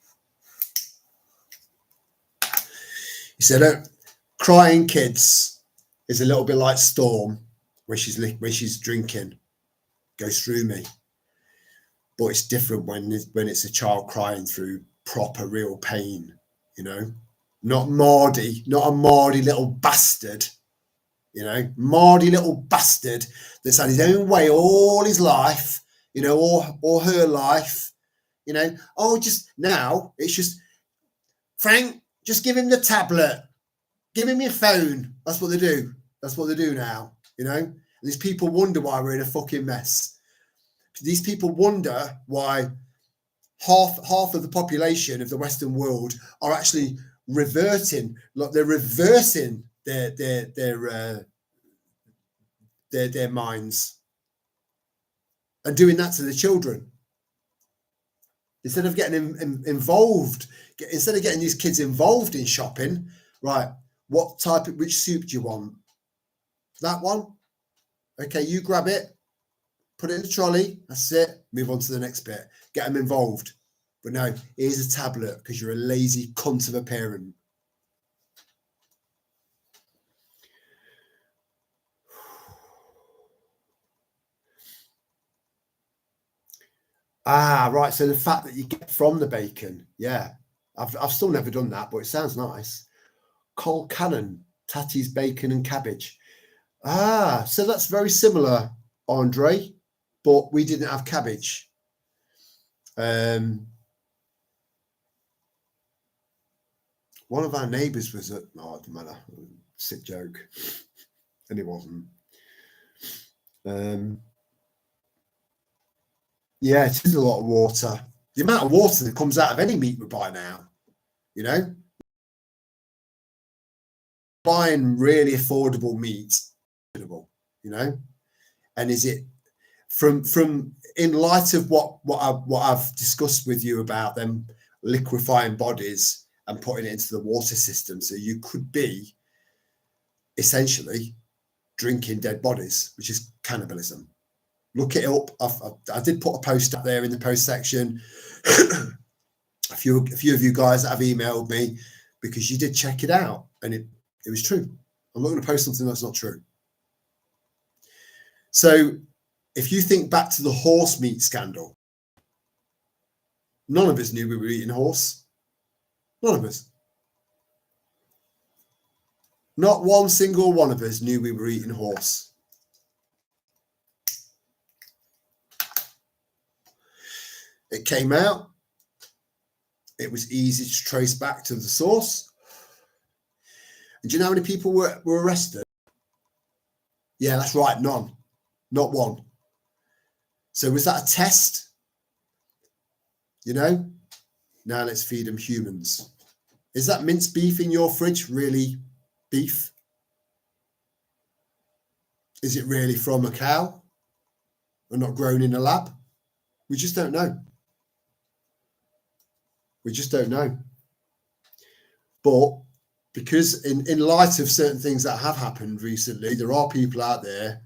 [SPEAKER 1] He said, crying kids is a little bit like Storm when she's drinking, goes through me. But it's different when it's a child crying through proper, real pain. Not Mardy, not a Mardy little bastard, Mardy little bastard that's had his own way all his life, or her life, just now it's just, Frank, just give him the tablet, give him your phone. That's what they do. That's what they do now, And these people wonder why we're in a fucking mess. These people wonder why half of the population of the Western world are actually reverting, like they're reversing their minds and doing that to the children instead of getting involved. Instead of getting these kids involved in shopping, right? Which soup do you want? That one? Okay, you grab it, put it in the trolley. That's it. Move on to the next bit. Get them involved. But no, here's a tablet because you're a lazy cunt of a parent. Right. So the fat that you get from the bacon, yeah. I've still never done that, but it sounds nice. Col Cannon, Tatty's bacon and cabbage. So that's very similar, Andre, but we didn't have cabbage. One of our neighbours was it doesn't matter, sick joke, and it wasn't. Yeah, it is a lot of water. The amount of water that comes out of any meat we buy now, buying really affordable meat, and is it from in light of what I've discussed with you about them liquefying bodies and putting it into the water system, so you could be essentially drinking dead bodies, which is cannibalism. Look it up. I did put a post up there in the post section. a few of you guys that have emailed me because you did check it out, and it was true. I'm not going to post something that's not true. So if you think back to the horse meat scandal, none of us knew we were eating horse. None of us. Not one single one of us knew we were eating horse. It came out. It was easy to trace back to the source. And do you know how many people were arrested? Yeah, that's right. None. Not one. So was that a test? Now let's feed them humans. Is that minced beef in your fridge really beef? Is it really from a cow and not grown in a lab? We just don't know. We just don't know. But because in light of certain things that have happened recently, there are people out there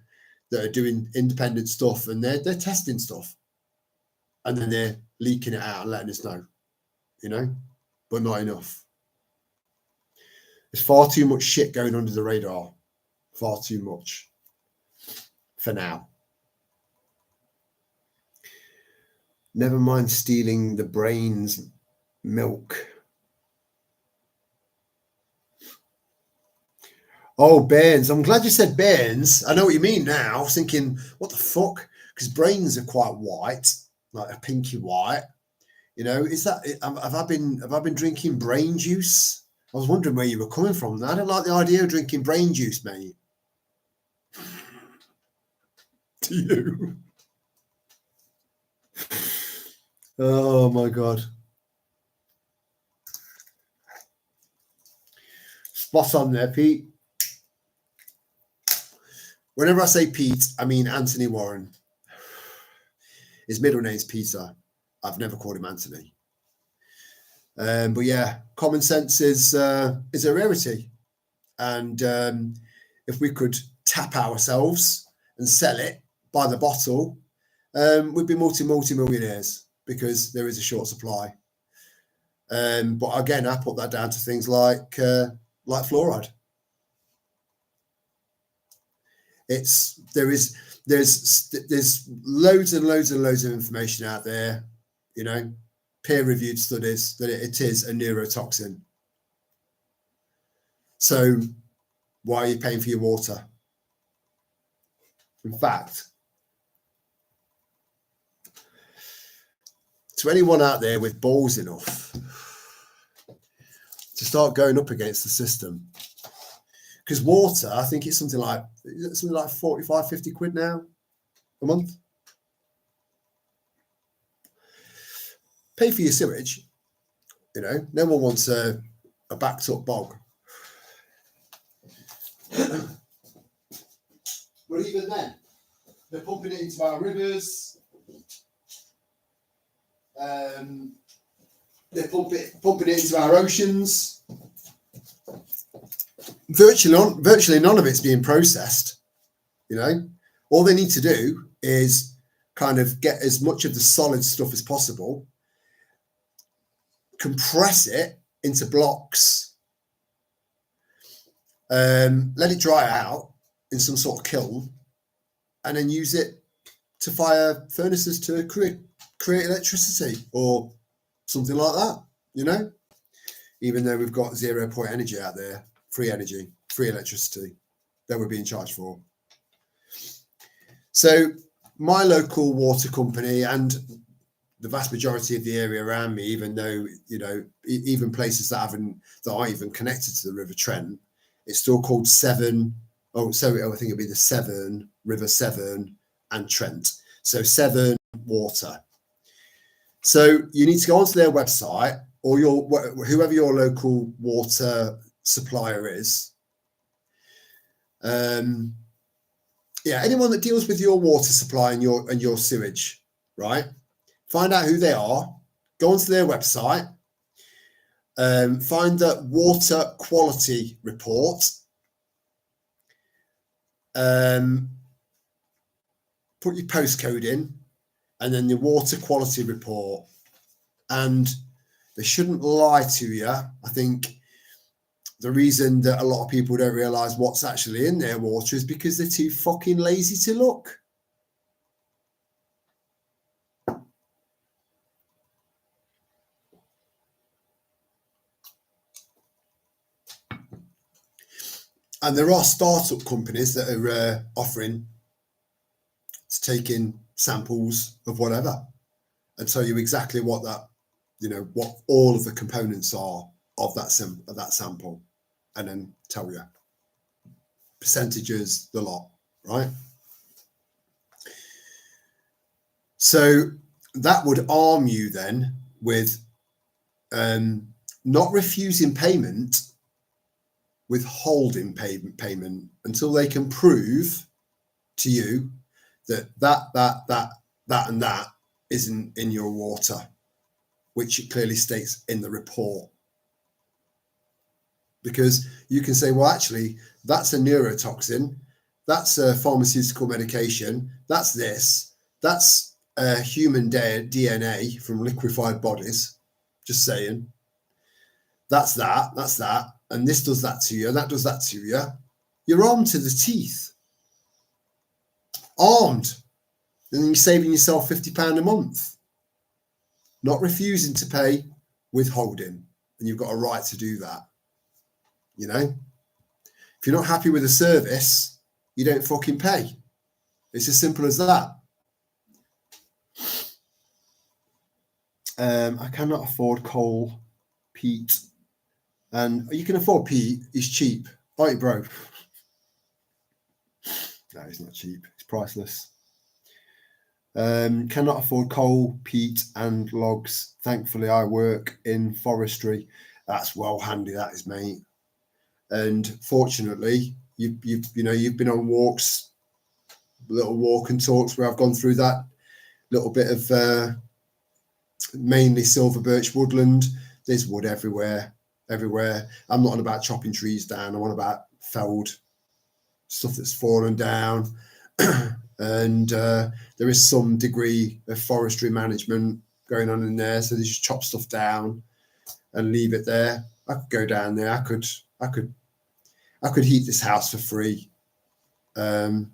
[SPEAKER 1] that are doing independent stuff, and they're testing stuff, and then they're leaking it out and letting us know, but not enough. There's far too much shit going under the radar, far too much for now. Never mind stealing the brain's milk. Oh, Bairns. I'm glad you said Bairns. I know what you mean now. I was thinking, what the fuck? Because brains are quite white, like a pinky white. Is that? Have I been drinking brain juice? I was wondering where you were coming from. I don't like the idea of drinking brain juice, mate. Do you? Oh my God. Spot on there, Pete. Whenever I say Pete, I mean Anthony Warren. His middle name's Peter. I've never called him Anthony. But yeah, common sense is a rarity. And if we could tap ourselves and sell it by the bottle, we'd be multi-millionaires, because there is a short supply. But again, I put that down to things like fluoride. There's loads and loads and loads of information out there, peer-reviewed studies that it is a neurotoxin. So why are you paying for your water? In fact, to anyone out there with balls enough to start going up against the system, because water, I think it's something like 45, 50 quid now a month. Pay for your sewage. No one wants a backed up bog. But even then, they're pumping it into our rivers. They're pumping it into our oceans. Virtually none of it's being processed. All they need to do is kind of get as much of the solid stuff as possible, compress it into blocks, let it dry out in some sort of kiln, and then use it to fire furnaces to create electricity or something like that, even though we've got 0 point energy out there, free energy, free electricity that we're being charged for. So my local water company, and the vast majority of the area around me, even though, even places that aren't even connected to the River Trent, it's still called Severn. I think it'll be the Severn, River Severn and Trent. So Severn Water. So you need to go onto their website, or whoever your local water supplier is. Anyone that deals with your water supply and your sewage, right? Find out who they are, go onto their website, find the water quality report, put your postcode in, and then the water quality report. And they shouldn't lie to you. I think the reason that a lot of people don't realise what's actually in their water is because they're too fucking lazy to look. And there are startup companies that are offering to take in samples of whatever and tell you exactly what what all of the components are of that sample, and then tell you percentages, the lot, right? So that would arm you then with not refusing payment, withholding payment until they can prove to you that and that isn't in your water, which it clearly states in the report. because you can say, well, actually, that's a neurotoxin, that's a pharmaceutical medication, that's this, that's human DNA from liquefied bodies, just saying, that's that, and this does that to you, and that does that to you. You're armed to the teeth, armed, and you're saving yourself £50 a month, not refusing to pay, withholding, and you've got a right to do that. You know, if you're not happy with a service, you don't fucking pay. It's as simple as that. I cannot afford coal, peat, and you can afford peat. It's cheap. Aren't you, bro? No, it's not cheap. It's priceless. Cannot afford coal, peat, and logs. Thankfully, I work in forestry. That's well handy, that is, mate. And fortunately, you've been on walks, little walk and talks where I've gone through that little bit of mainly silver birch woodland. There's wood everywhere. I'm not on about chopping trees down. I'm on about felled stuff that's fallen down. And there is some degree of forestry management going on in there. So they just chop stuff down and leave it there. I could go down there. I could heat this house for free, fairly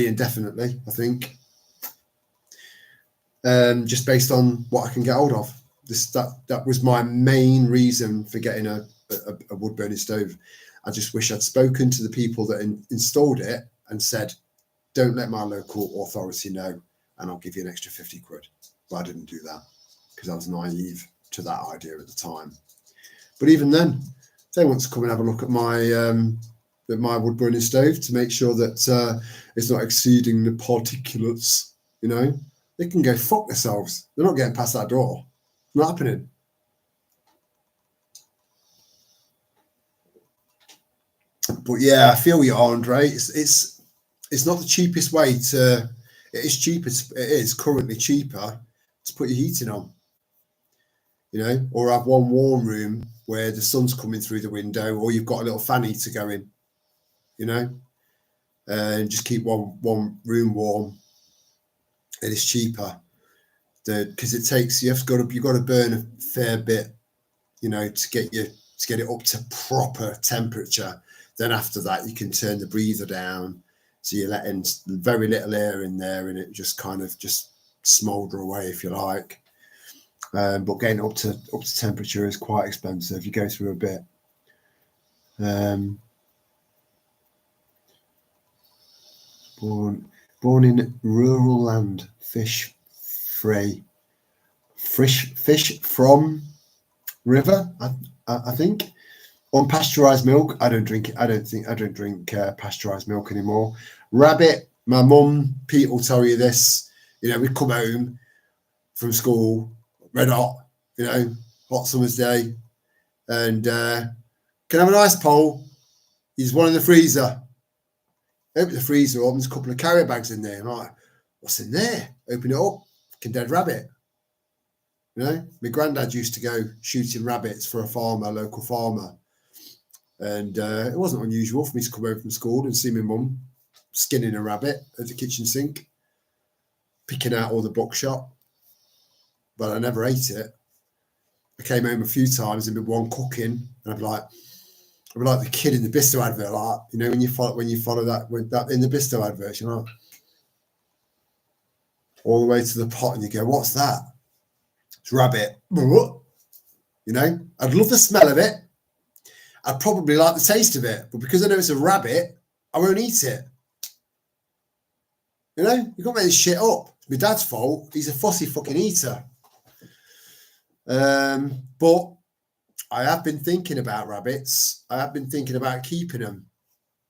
[SPEAKER 1] indefinitely, I think, just based on what I can get hold of. That was my main reason for getting a wood burning stove. I just wish I'd spoken to the people that installed it and said, don't let my local authority know, and I'll give you an extra 50 quid. But I didn't do that because I was naive to that idea at the time. But even then, if they want to come and have a look at my wood burning stove to make sure that it's not exceeding the particulates, they can go fuck themselves. They're not getting past that door. It's not happening. But yeah, I feel you, Andre. It's not the cheapest way to. It is cheaper. It is currently cheaper to put your heating on. Or have one warm room where the sun's coming through the window, or you've got a little fan heater going. And just keep one room warm. It is cheaper, because it takes you've got to burn a fair bit, to get it up to proper temperature. Then after that, you can turn the breather down, so you're letting very little air in there, and it just kind of just smolder away, if you like. But getting up to temperature is quite expensive. You go through a bit. Born in rural land, fish from river, I think. Unpasteurized milk, I don't drink it. I don't drink pasteurized milk anymore. Rabbit, my mum, Pete will tell you this. We'd come home from school, red hot, hot summer's day, and can I have an ice pole? He's one in the freezer. Open the freezer up, there's a couple of carrier bags in there. I'm like, what's in there? Open it up, fucking dead rabbit. My granddad used to go shooting rabbits for a local farmer. And it wasn't unusual for me to come home from school and see my mum skinning a rabbit at the kitchen sink, picking out all the buckshot. But I never ate it. I came home a few times and with one cooking, and I'd be like the kid in the Bisto advert, like, when you follow that in the Bisto advert, you're like, all the way to the pot, and you go, what's that? It's rabbit. I'd love the smell of it. I'd probably like the taste of it, but because I know it's a rabbit, I won't eat it. You can't make this shit up. It's my dad's fault. He's a fussy fucking eater. But I have been thinking about rabbits. I have been thinking about keeping them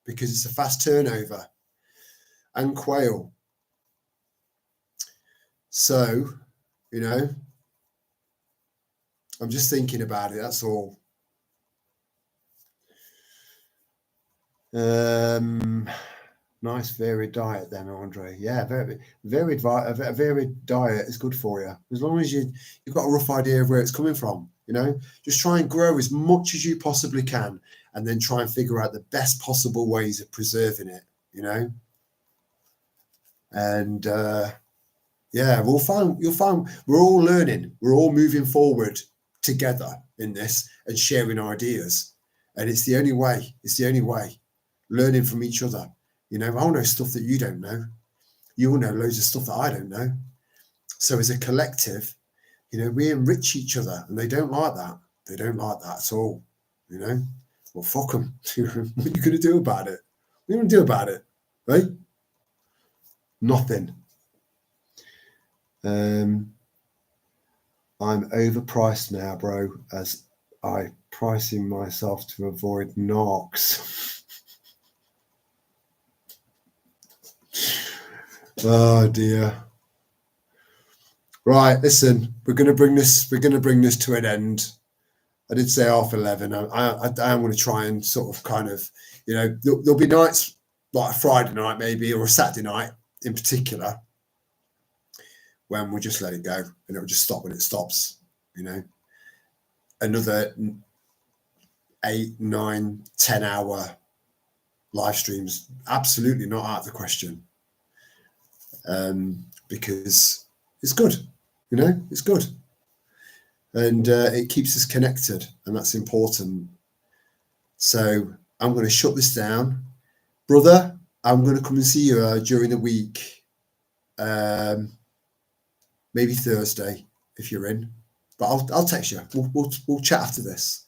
[SPEAKER 1] because it's a fast turnover, and quail. So, I'm just thinking about it. That's all. Nice varied diet then, Andre. Yeah, a varied diet is good for you. As long as you've got a rough idea of where it's coming from, just try and grow as much as you possibly can, and then try and figure out the best possible ways of preserving it, And yeah, you'll find we're all learning, we're all moving forward together in this and sharing ideas. And it's the only way. Learning from each other. I'll know stuff that you don't know. You'll know loads of stuff that I don't know. So as a collective, we enrich each other, and they don't like that. They don't like that at all. Well, fuck them. What are you going to do about it? What are you going to do about it? Right? Nothing. I'm overpriced now, bro, as I pricing myself to avoid narcs. Oh dear. Right, listen, we're going to bring this to an end. I did say 11:30. I am going to try and sort of kind of, there'll be nights like a Friday night maybe, or a Saturday night in particular, when we just let it go and it'll just stop when it stops. Another 8, 9, 10 hour live streams, absolutely not out of the question. Because it's good, it's good. And it keeps us connected, and that's important. So I'm going to shut this down. Brother, I'm going to come and see you during the week. Maybe Thursday if you're in, but I'll text you. We'll chat after this.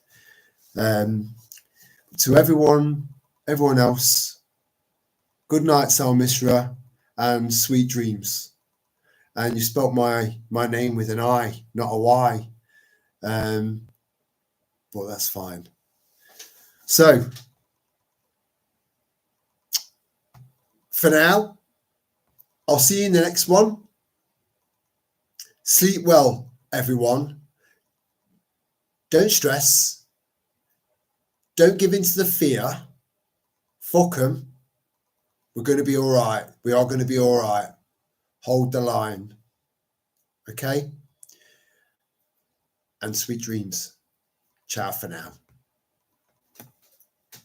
[SPEAKER 1] To everyone else, good night, Sal Mishra, and sweet dreams. And you spelt my name with an I, not a Y, but that's fine. So for now, I'll see you in the next one. Sleep well, everyone. Don't stress. Don't give in to the fear. Fuck them. We're going to be all right. We are going to be all right. Hold the line. Okay? And sweet dreams. Ciao for now.